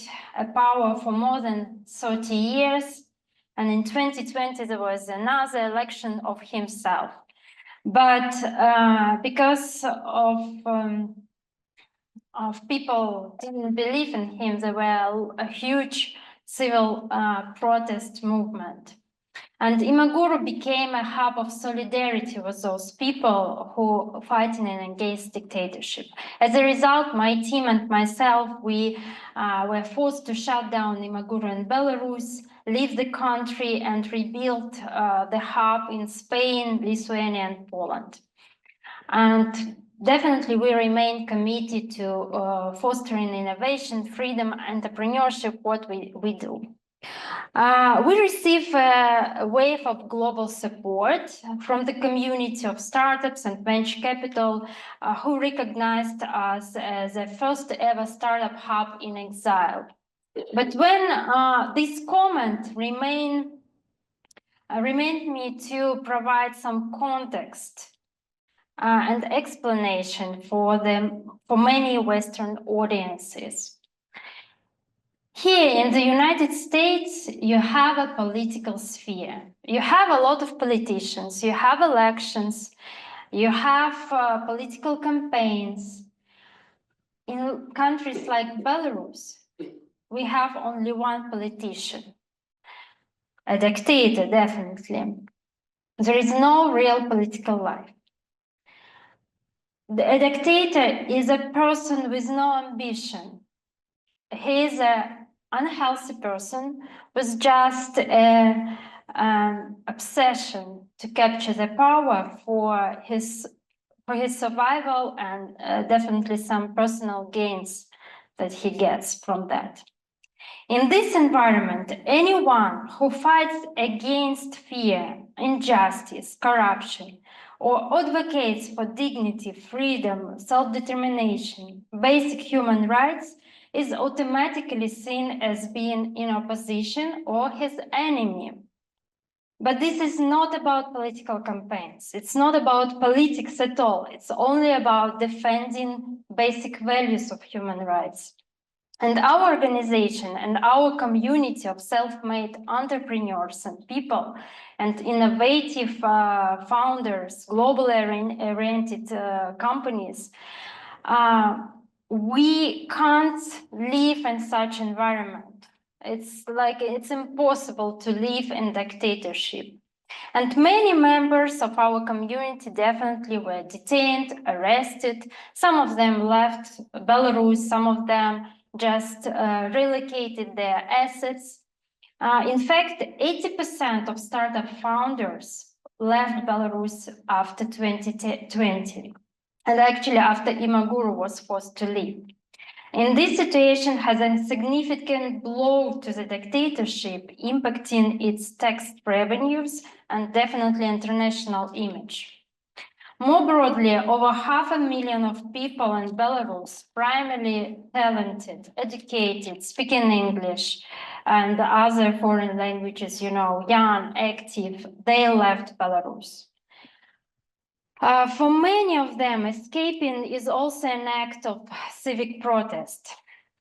power for more than 30 years. And in 2020, there was another election of himself. But because of people didn't believe in him, there were a huge civil protest movement. And Imaguru became a hub of solidarity with those people who are fighting against dictatorship. As a result, my team and myself, we were forced to shut down Imaguru in Belarus, leave the country, and rebuild the hub in Spain, Lithuania, and Poland. And definitely, we remain committed to fostering innovation, freedom, entrepreneurship, what we do. We receive a wave of global support from the community of startups and venture capital who recognized us as the first ever startup hub in exile. But when this comment remained me to provide some context and explanation for many Western audiences. Here in the United States, you have a political sphere. You have a lot of politicians, you have elections, you have political campaigns. In countries like Belarus, we have only one politician. a dictator, definitely. There is no real political life. A dictator is a person with no ambition. He is an unhealthy person with just an obsession to capture the power for his survival and definitely some personal gains that he gets from that. In this environment, anyone who fights against fear, injustice, corruption, or advocates for dignity, freedom, self-determination, basic human rights is automatically seen as being in opposition or his enemy. But this is not about political campaigns. It's not about politics at all. It's only about defending basic values of human rights. And our organization and our community of self-made entrepreneurs and people and innovative founders, globally oriented companies, we can't live in such environment. It's impossible to live in dictatorship. And many members of our community definitely were detained, arrested. Some of them left Belarus, some of them just relocated their assets. In fact, 80% of startup founders left Belarus after 2020, and actually after Imaguru was forced to leave. And this situation has a significant blow to the dictatorship, impacting its tax revenues and definitely international image. More broadly, over 500,000 of people in Belarus, primarily talented, educated, speaking English and other foreign languages, young, active, they left Belarus. For many of them, escaping is also an act of civic protest,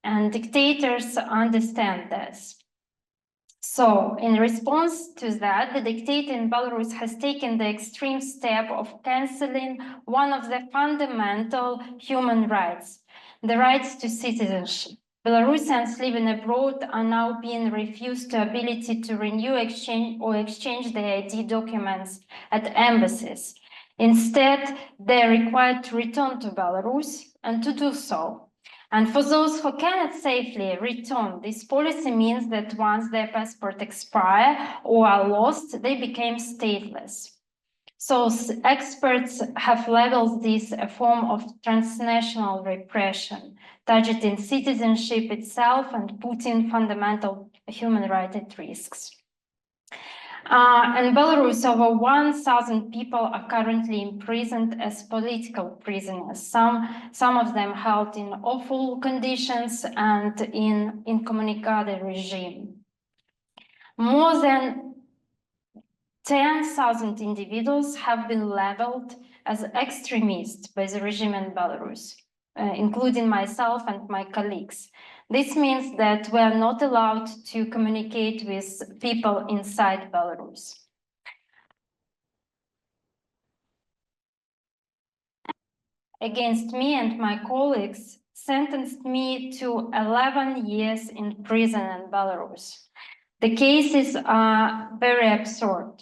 and dictators understand this. So, in response to that, the dictator in Belarus has taken the extreme step of canceling one of the fundamental human rights, the rights to citizenship. Belarusians living abroad are now being refused the ability to renew, exchange their ID documents at embassies. Instead, they are required to return to Belarus and to do so. And for those who cannot safely return, this policy means that once their passport expires or are lost, they become stateless. So experts have labeled this a form of transnational repression, targeting citizenship itself and putting fundamental human rights at risk. In Belarus, over 1,000 people are currently imprisoned as political prisoners, some of them held in awful conditions and in incommunicado regime. More than 10,000 individuals have been labeled as extremists by the regime in Belarus, including myself and my colleagues. This means that we are not allowed to communicate with people inside Belarus. Against me and my colleagues, sentenced me to 11 years in prison in Belarus. The cases are very absurd.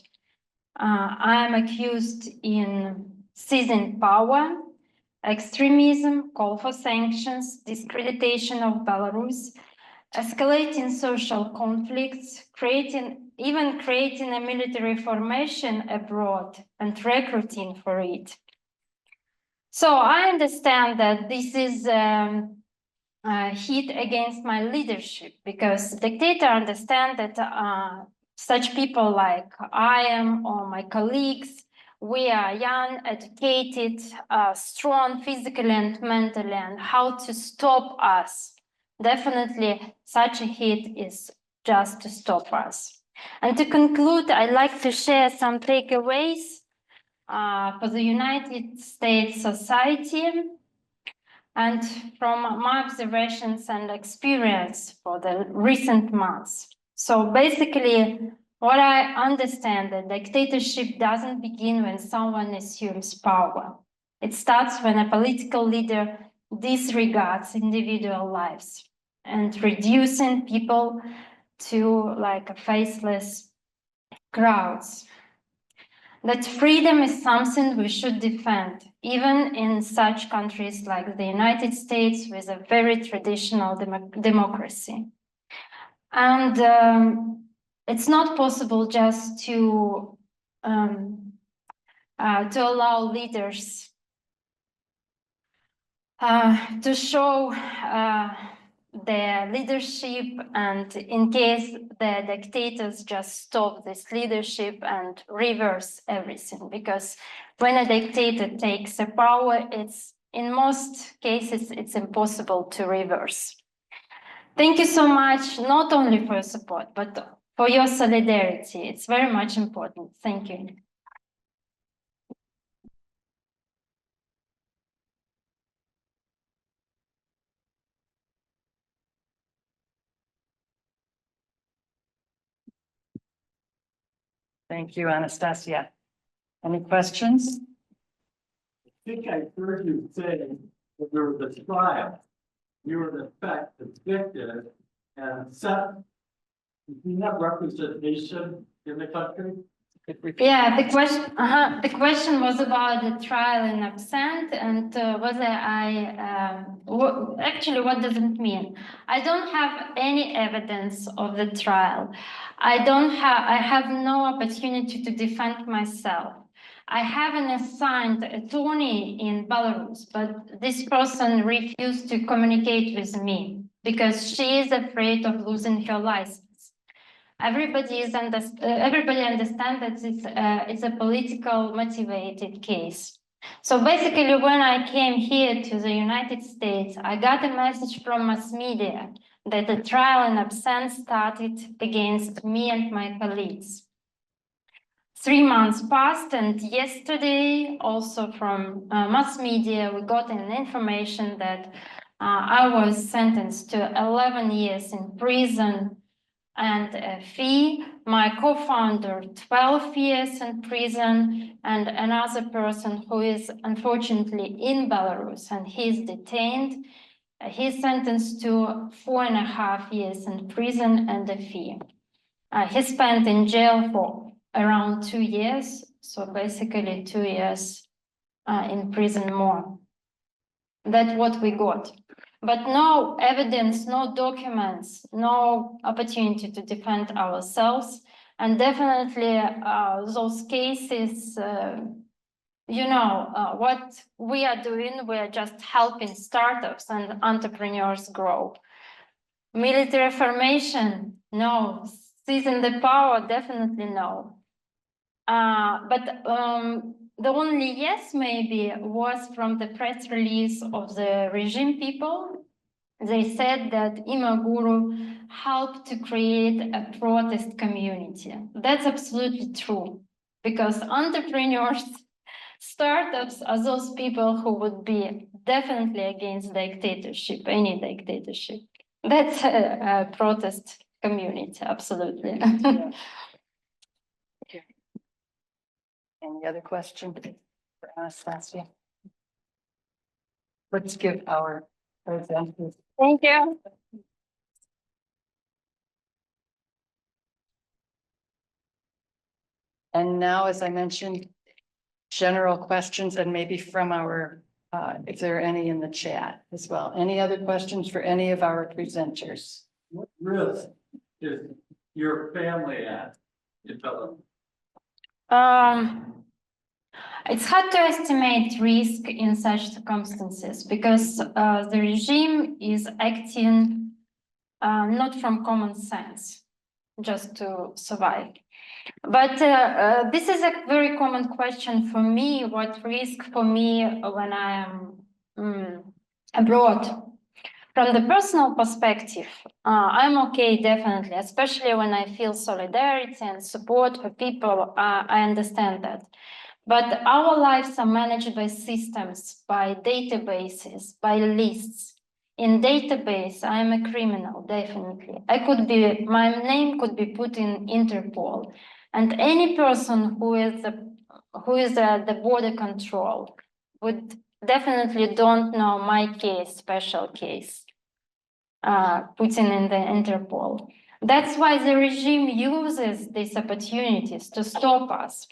I am accused in seizing power, extremism, call for sanctions, discreditation of Belarus, escalating social conflicts, even creating a military formation abroad and recruiting for it. So I understand that this is a hit against my leadership, because the dictator understands that such people like I am or my colleagues, we are young, educated, strong physically and mentally, and how to stop us. Definitely such a hit is just to stop us. And to conclude, I'd like to share some takeaways for the United States society and from my observations and experience for the recent months. So basically, what I understand, that dictatorship doesn't begin when someone assumes power. It starts when a political leader disregards individual lives and reducing people to like a faceless crowds. That freedom is something we should defend, even in such countries like the United States with a very traditional democracy. And it's not possible just to allow leaders to show their leadership, and in case the dictators just stop this leadership and reverse everything, because when a dictator takes the power, it's in most cases it's impossible to reverse. Thank you so much, not only for your support, but for your solidarity. It's very much important. Thank you. Thank you, Anastasiya. Any questions? I think I heard you say that there was a trial. You were in fact convicted and sent. Do you have representation in the country? Yeah, the question was about the trial in absent and whether I actually, what does it mean? I don't have any evidence of the trial. I have no opportunity to defend myself. I have an assigned attorney in Belarus, but this person refused to communicate with me because she is afraid of losing her license. Everybody understands that it's a political motivated case. So basically, when I came here to the United States, I got a message from mass media that the trial in absence started against me and my colleagues. 3 months passed, and yesterday, also from mass media, we got an information that I was sentenced to 11 years in prison and a fee, my co-founder 12 years in prison, and another person who is unfortunately in Belarus and he's detained. He's sentenced to 4.5 years in prison and a fee. He spent in jail for around 2 years, so basically 2 years in prison more. That's what we got. But no evidence, no documents, no opportunity to defend ourselves. And definitely those cases, what we are doing, we are just helping startups and entrepreneurs grow. Military formation, no. Seizing the power, definitely no. But the only yes maybe was from the press release of the regime people. They said that Imaguru helped to create a protest community. That's absolutely true, because entrepreneurs, startups are those people who would be definitely against dictatorship, any dictatorship. That's a protest community, absolutely. Yeah. Any other question for Anastasiya? Let's give our presenters. Thank you. And now, as I mentioned, general questions and maybe from our, if there are any in the chat as well. Any other questions for any of our presenters? What risk is your family at in Belarus? It's hard to estimate risk in such circumstances because the regime is acting not from common sense, just to survive. But this is a very common question for me. What risk for me when I am abroad? From the personal perspective, I'm okay, definitely, especially when I feel solidarity and support for people. I understand that. But our lives are managed by systems, by databases, by lists. In database, I'm a criminal, definitely. My name could be put in Interpol, and any person who is at the border control would definitely don't know my case, special case, putting in the Interpol. That's why the regime uses these opportunities to stop us,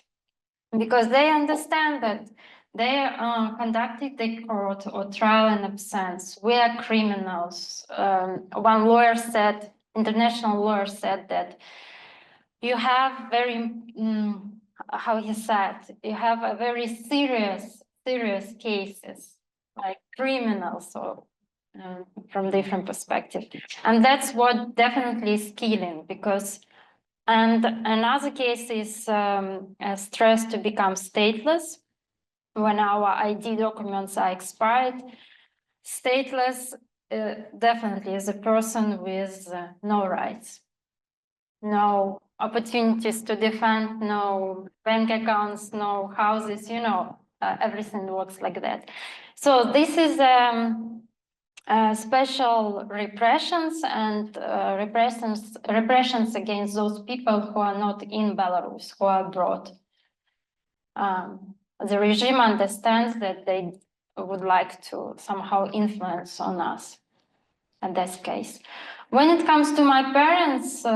because they understand that they conducted the court or trial in absence. We are criminals. One lawyer said, international lawyer said that you have very, how he said, you have a very serious cases, like criminals or from different perspective. And that's what definitely is killing, because, and another case is a stress to become stateless. When our ID documents are expired, stateless definitely is a person with no rights, no opportunities to defend, no bank accounts, no houses, you know, everything works like that. So this is special repressions and repressions against those people who are not in Belarus, who are abroad. The regime understands that they would like to somehow influence on us in this case. When it comes to my parents, they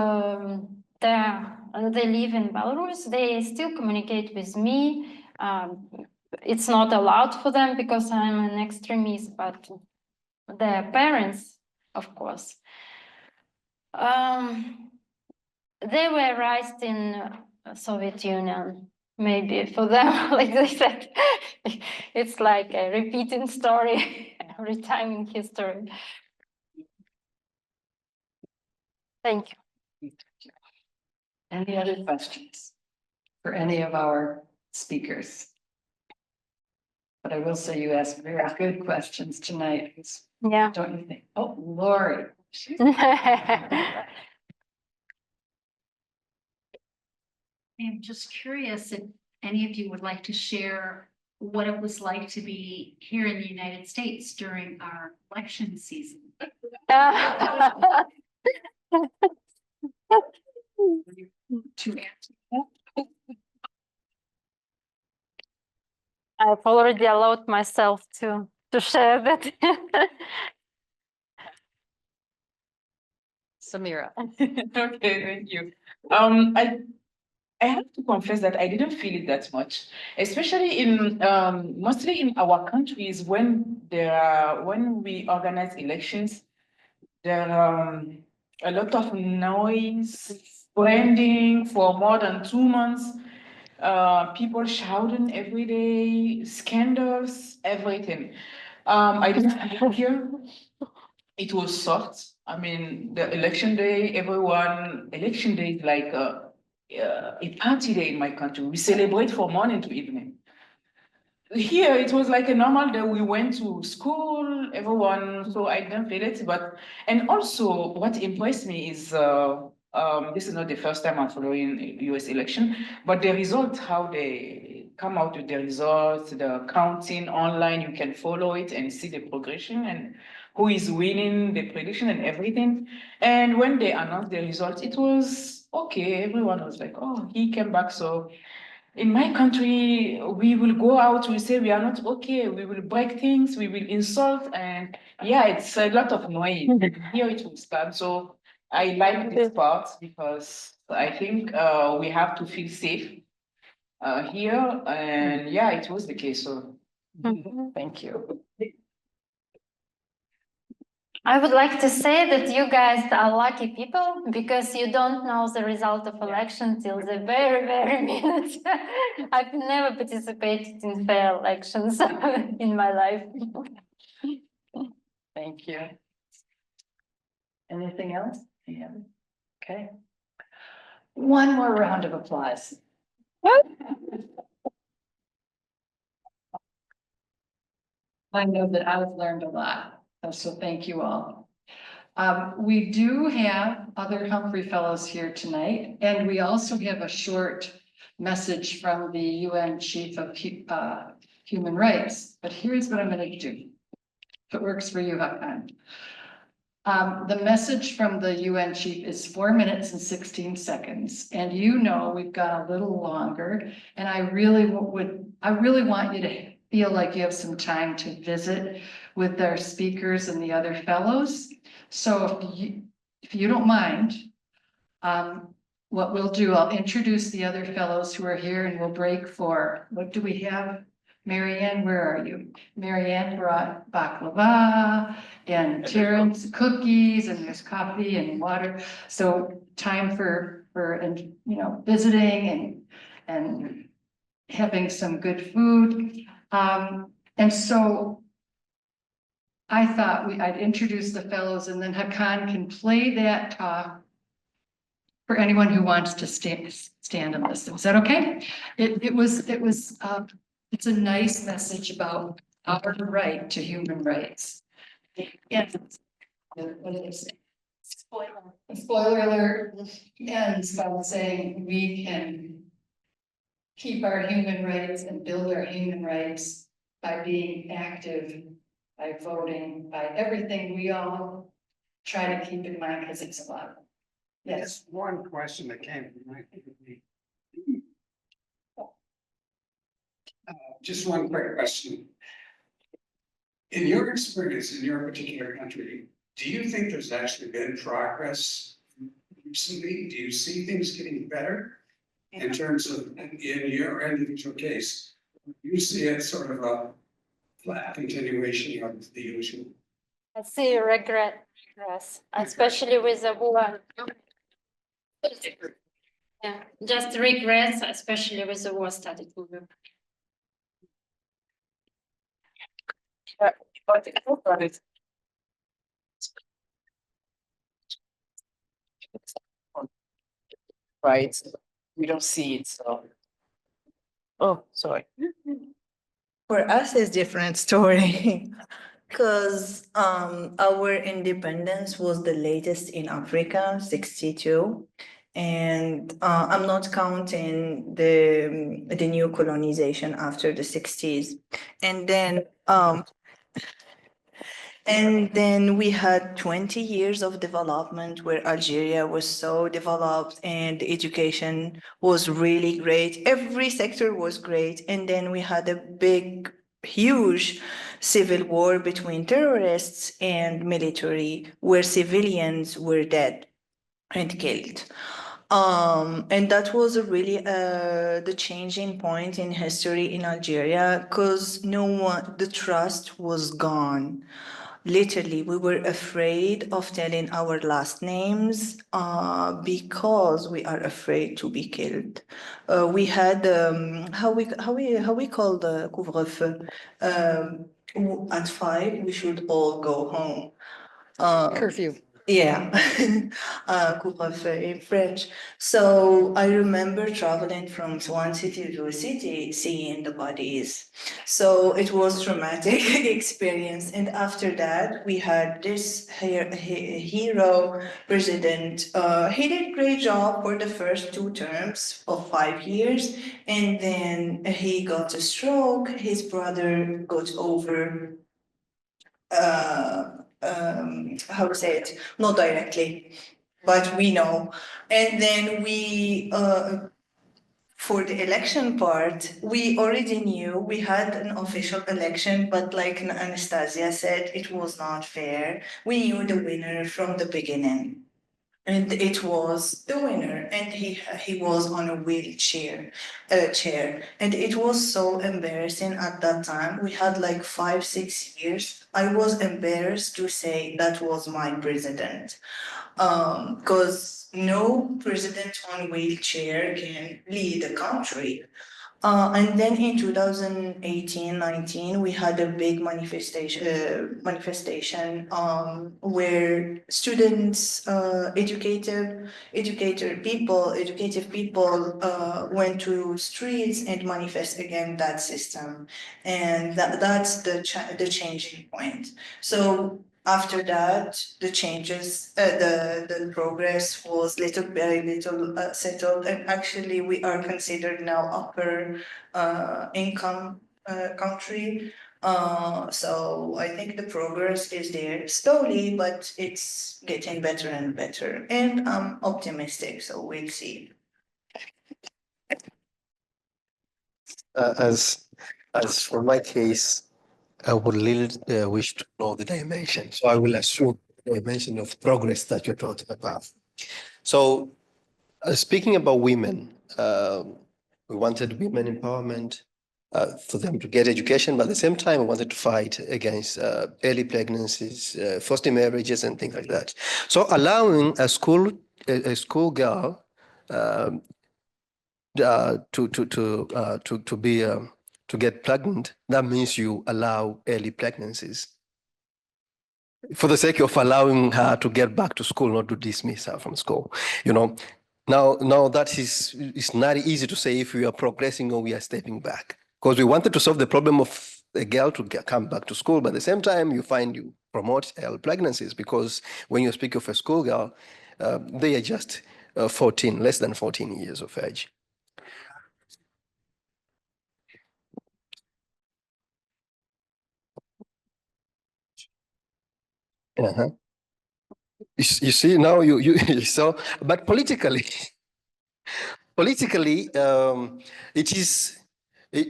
live in Belarus, they still communicate with me. It's not allowed for them because I'm an extremist, but their parents, of course. They were raised in Soviet Union. Maybe for them, like they said, it's like a repeating story every time in history. Thank you. Any other questions for any of our speakers? But I will say you asked very good questions tonight. Yeah. Don't you think? Oh, Lori. I'm just curious if any of you would like to share what it was like to be here in the United States during our election season. I've already allowed myself to share that. Samira. Okay, thank you. I have to confess that I didn't feel it that much, especially in mostly in our countries when when we organize elections, there are a lot of noise, branding for more than 2 months, people shouting every day, scandals, everything. I didn't feel it here. It was soft. I mean, the election day, election day is like a party day in my country. We celebrate from morning to evening. Here, it was like a normal day. We went to school, everyone, so I didn't feel it. And also what impressed me is, this is not the first time I'm following US election, but the result, how they come out with the results, the counting online, you can follow it and see the progression and who is winning, the prediction and everything. And when they announced the results, it was okay. Everyone was like, oh, he came back. So in my country, we will go out, we say we are not okay, we will break things, we will insult, and yeah, it's a lot of noise. Here it will start. So I like this part because I think we have to feel safe here, and yeah, it was the case. So Thank you. I would like to say that you guys are lucky people because you don't know the result of election till the very, very minute. I've never participated in fair elections in my life. Thank you. Anything else? Yeah. Okay. One more round of applause. I know that I've learned a lot, so thank you all. We do have other Humphrey Fellows here tonight, and we also have a short message from the UN Chief of Human Rights. But here's what I'm going to do. If it works for you, Hakan. The message from the UN Chief is 4 minutes and 16 seconds. And you know we've got a little longer, and I really want you to feel like you have some time to visit with our speakers and the other fellows. So if you don't mind, What we'll do, I'll introduce the other fellows who are here and we'll break for, what do we have? Marianne, where are you? Marianne brought baklava and Terrence cookies and there's coffee and water. So time for, and, you know, visiting and having some good food. And so I thought I'd introduce the fellows and then Hakan can play that talk for anyone who wants to stand and listen. Is that okay? It's a nice message about our right to human rights. And what did I say? Spoiler alert, ends by saying we can keep our human rights and build our human rights by being active, by voting, by everything we all try to keep in mind because it's a lot. Yes. One question that came to mind. Just one quick question. In your experience in your particular country, do you think there's actually been progress recently? Do you see things getting better in terms of, in your individual case, you see it sort of a flat continuation of the usual? I see regress, especially with the war. Yeah, just regress, especially with the war started. Right, we don't see it, so. Oh, sorry. For us, it's different story. Because our independence was the latest in Africa, 62. And I'm not counting the new colonization after the 60s. And then we had 20 years of development where Algeria was so developed and education was really great. Every sector was great. And then we had a big, huge civil war between terrorists and military where civilians were dead and killed. And that was really the changing point in history in Algeria because the trust was gone. Literally, we were afraid of telling our last names because we are afraid to be killed. We had how we call the couvre-feu. At 5, we should all go home. Curfew. Yeah, couvre-feu in French. So I remember traveling from one city to a city, seeing the bodies. So it was traumatic experience. And after that, we had this hero president. He did a great job for the first 2 terms of 5 years. And then he got a stroke. His brother got over how to say it, not directly, but we know. And then for the election part, we already knew we had an official election, but like Anastasiya said, it was not fair. We knew the winner from the beginning. And it was the winner, and he was on a wheelchair, chair, and it was so embarrassing at that time. We had like 5-6 years. I was embarrassed to say that was my president, because no president on wheelchair can lead a country. And then in 2018-19, we had a big manifestation where students, educative people went to streets and manifest against that system. And that's the changing point. So after that, the changes, the progress was little by little settled, and actually we are considered now upper income country. So I think the progress is there slowly, but it's getting better and better, and I'm optimistic. So we'll see. As for my case, I would really wish to know the dimension. So I will assume the dimension of progress that you're talking about. So Speaking about women, we wanted women empowerment for them to get education, but at the same time, we wanted to fight against early pregnancies, forced marriages, and things like that. So allowing a school girl to get pregnant, that means you allow early pregnancies for the sake of allowing her to get back to school, not to dismiss her from school. You know, now that is it's not easy to say if we are progressing or we are stepping back, because we wanted to solve the problem of a girl to come back to school, but at the same time you promote early pregnancies, because when you speak of a schoolgirl, they are just 14, less than 14 years of age. Uh-huh. You see now you saw, but politically, it is. I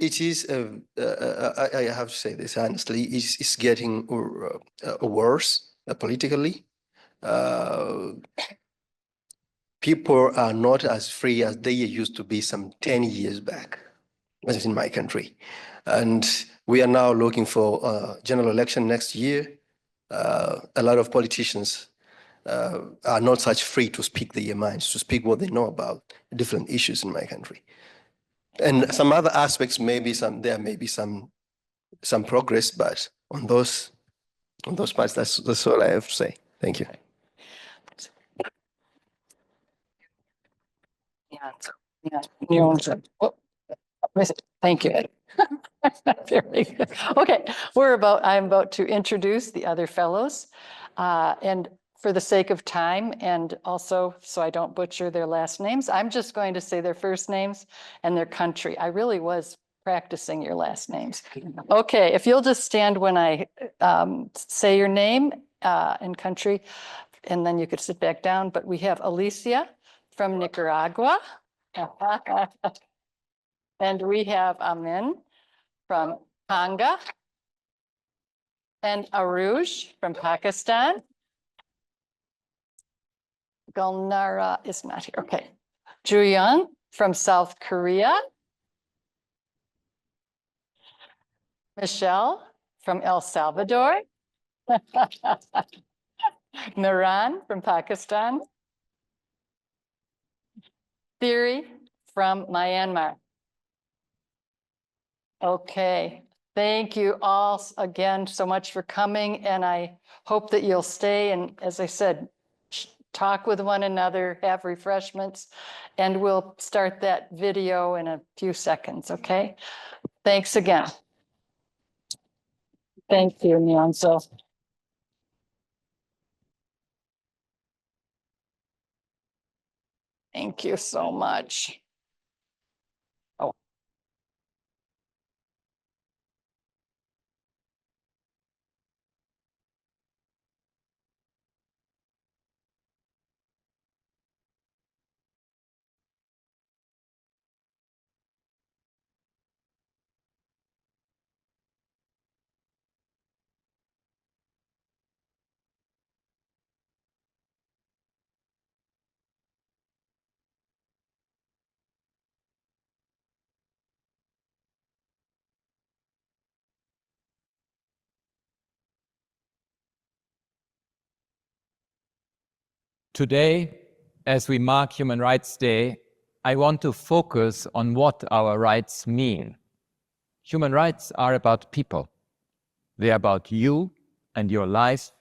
have to say this honestly. It's getting worse politically. People are not as free as they used to be some 10 years back, as in my country, and we are now looking for general election next year. A lot of politicians are not such free to speak their minds, to speak what they know about different issues in my country. And some other aspects, there may be some progress, but on those parts, that's all I have to say. Thank you. Nyonzo. Oh, thank you. Very good. Okay, I'm about to introduce the other fellows. And for the sake of time, and also so I don't butcher their last names, I'm just going to say their first names and their country. I really was practicing your last names. Okay, if you'll just stand when I say your name and country, and then you could sit back down. But we have Alicia from Nicaragua. And we have Amin from Tonga. And Aruj from Pakistan. Gulnara is not here. Okay. Juyeon from South Korea. Michelle from El Salvador. Miran from Pakistan. Thierry from Myanmar. Okay. Thank you all again so much for coming, and I hope that you'll stay and, as I said, talk with one another, have refreshments, and we'll start that video in a few seconds, okay? Thanks again. Thank you, Nyonzo. Thank you so much. Oh. Today, as we mark Human Rights Day, I want to focus on what our rights mean. Human rights are about people. They're about you and your life,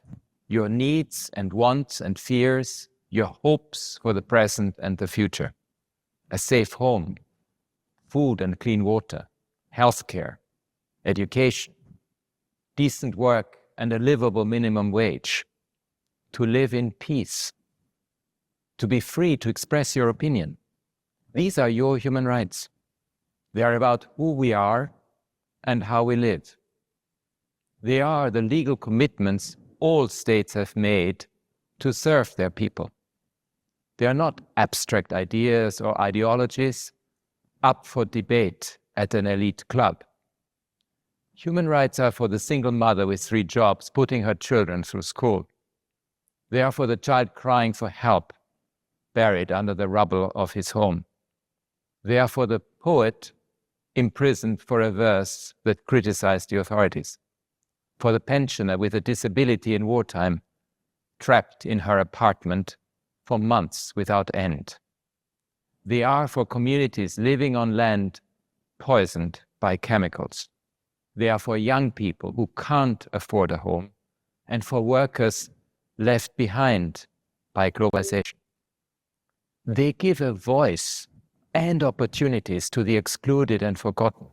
your needs and wants and fears, your hopes for the present and the future. A safe home, food and clean water, healthcare, education, decent work and a livable minimum wage, to live in peace, to be free to express your opinion. These are your human rights. They are about who we are and how we live. They are the legal commitments all states have made to serve their people. They are not abstract ideas or ideologies up for debate at an elite club. Human rights are for the single mother with 3 jobs putting her children through school. They are for the child crying for help buried under the rubble of his home. They are for the poet imprisoned for a verse that criticized the authorities, for the pensioner with a disability in wartime, trapped in her apartment for months without end. They are for communities living on land poisoned by chemicals. They are for young people who can't afford a home, and for workers left behind by globalization. They give a voice and opportunities to the excluded and forgotten.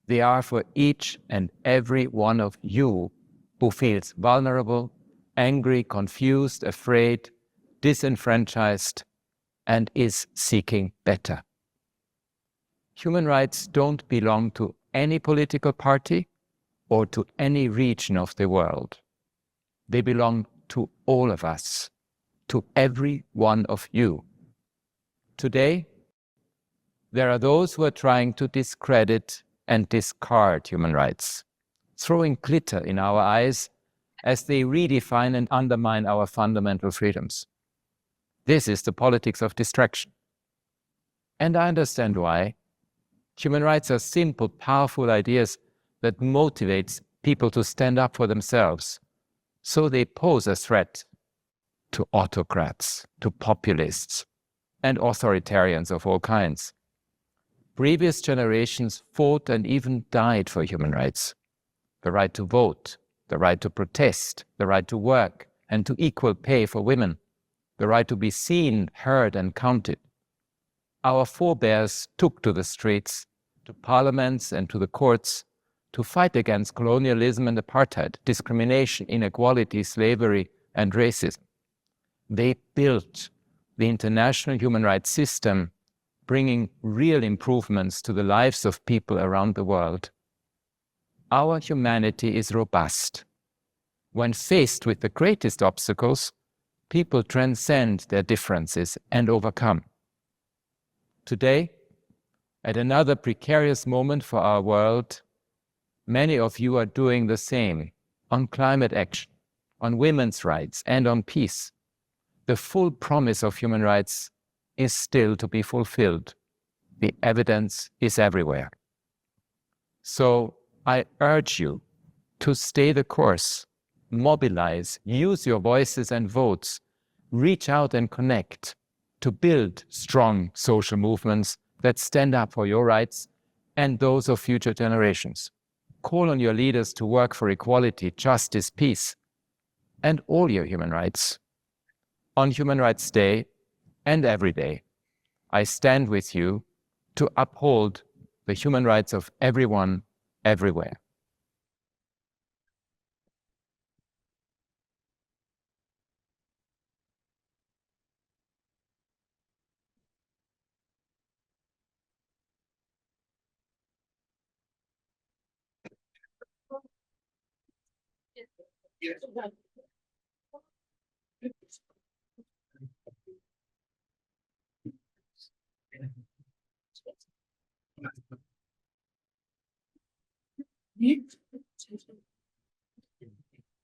They are for each and every one of you who feels vulnerable, angry, confused, afraid, disenfranchised, and is seeking better. Human rights don't belong to any political party or to any region of the world. They belong to all of us, to every one of you. Today, there are those who are trying to discredit and discard human rights, throwing glitter in our eyes as they redefine and undermine our fundamental freedoms. This is the politics of distraction. And I understand why. Human rights are simple, powerful ideas that motivate people to stand up for themselves. So they pose a threat to autocrats, to populists, and authoritarians of all kinds. Previous generations fought and even died for human rights. The right to vote, the right to protest, the right to work and to equal pay for women, the right to be seen, heard, and counted. Our forebears took to the streets, to parliaments and to the courts to fight against colonialism and apartheid, discrimination, inequality, slavery, and racism. They built the international human rights system, bringing real improvements to the lives of people around the world. Our humanity is robust. When faced with the greatest obstacles, people transcend their differences and overcome. Today, at another precarious moment for our world, many of you are doing the same on climate action, on women's rights, and on peace. The full promise of human rights is still to be fulfilled. The evidence is everywhere. So I urge you to stay the course, mobilize, use your voices and votes, reach out and connect to build strong social movements that stand up for your rights and those of future generations. Call on your leaders to work for equality, justice, peace, and all your human rights. On Human Rights Day and every day, I stand with you to uphold the human rights of everyone, everywhere.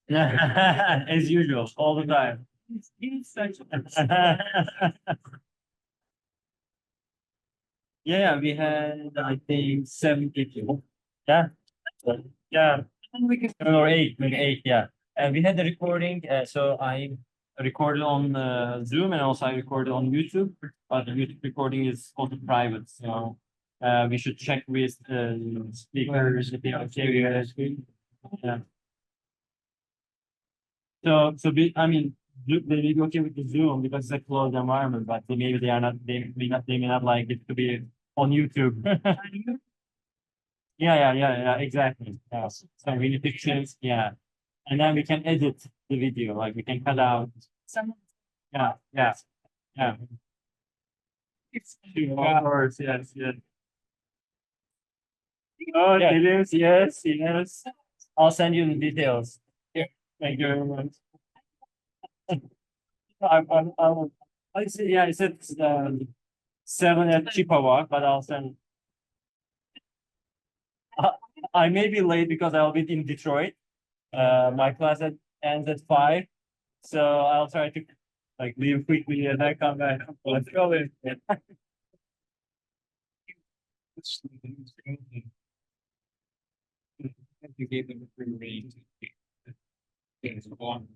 As usual, all the time. Yeah, we had, I think, 7 people. Yeah. Yeah. Or 8, maybe 8, yeah. And we had the recording, so I recorded on Zoom and also I recorded on YouTube, but the YouTube recording is also private, so we should check with speakers if they are okay with it. Yeah. So I mean, they may be okay with the Zoom because it's a closed environment, but maybe they are not. They may not like it to be on YouTube. Yeah, exactly. Yeah. So we need to choose, yeah, and then we can edit the video, like we can cut out some. Yeah. It's 2 hours. Yes. Oh, yeah. Yes. I'll send you the details. Thank you very much. I said, yeah, I said 7 at Chippewa, but I'll send. I may be late because I'll be in Detroit. My class ends at 5, so I'll try to like leave quickly and then come back. Let's go in. You gave them a free rein. Things on.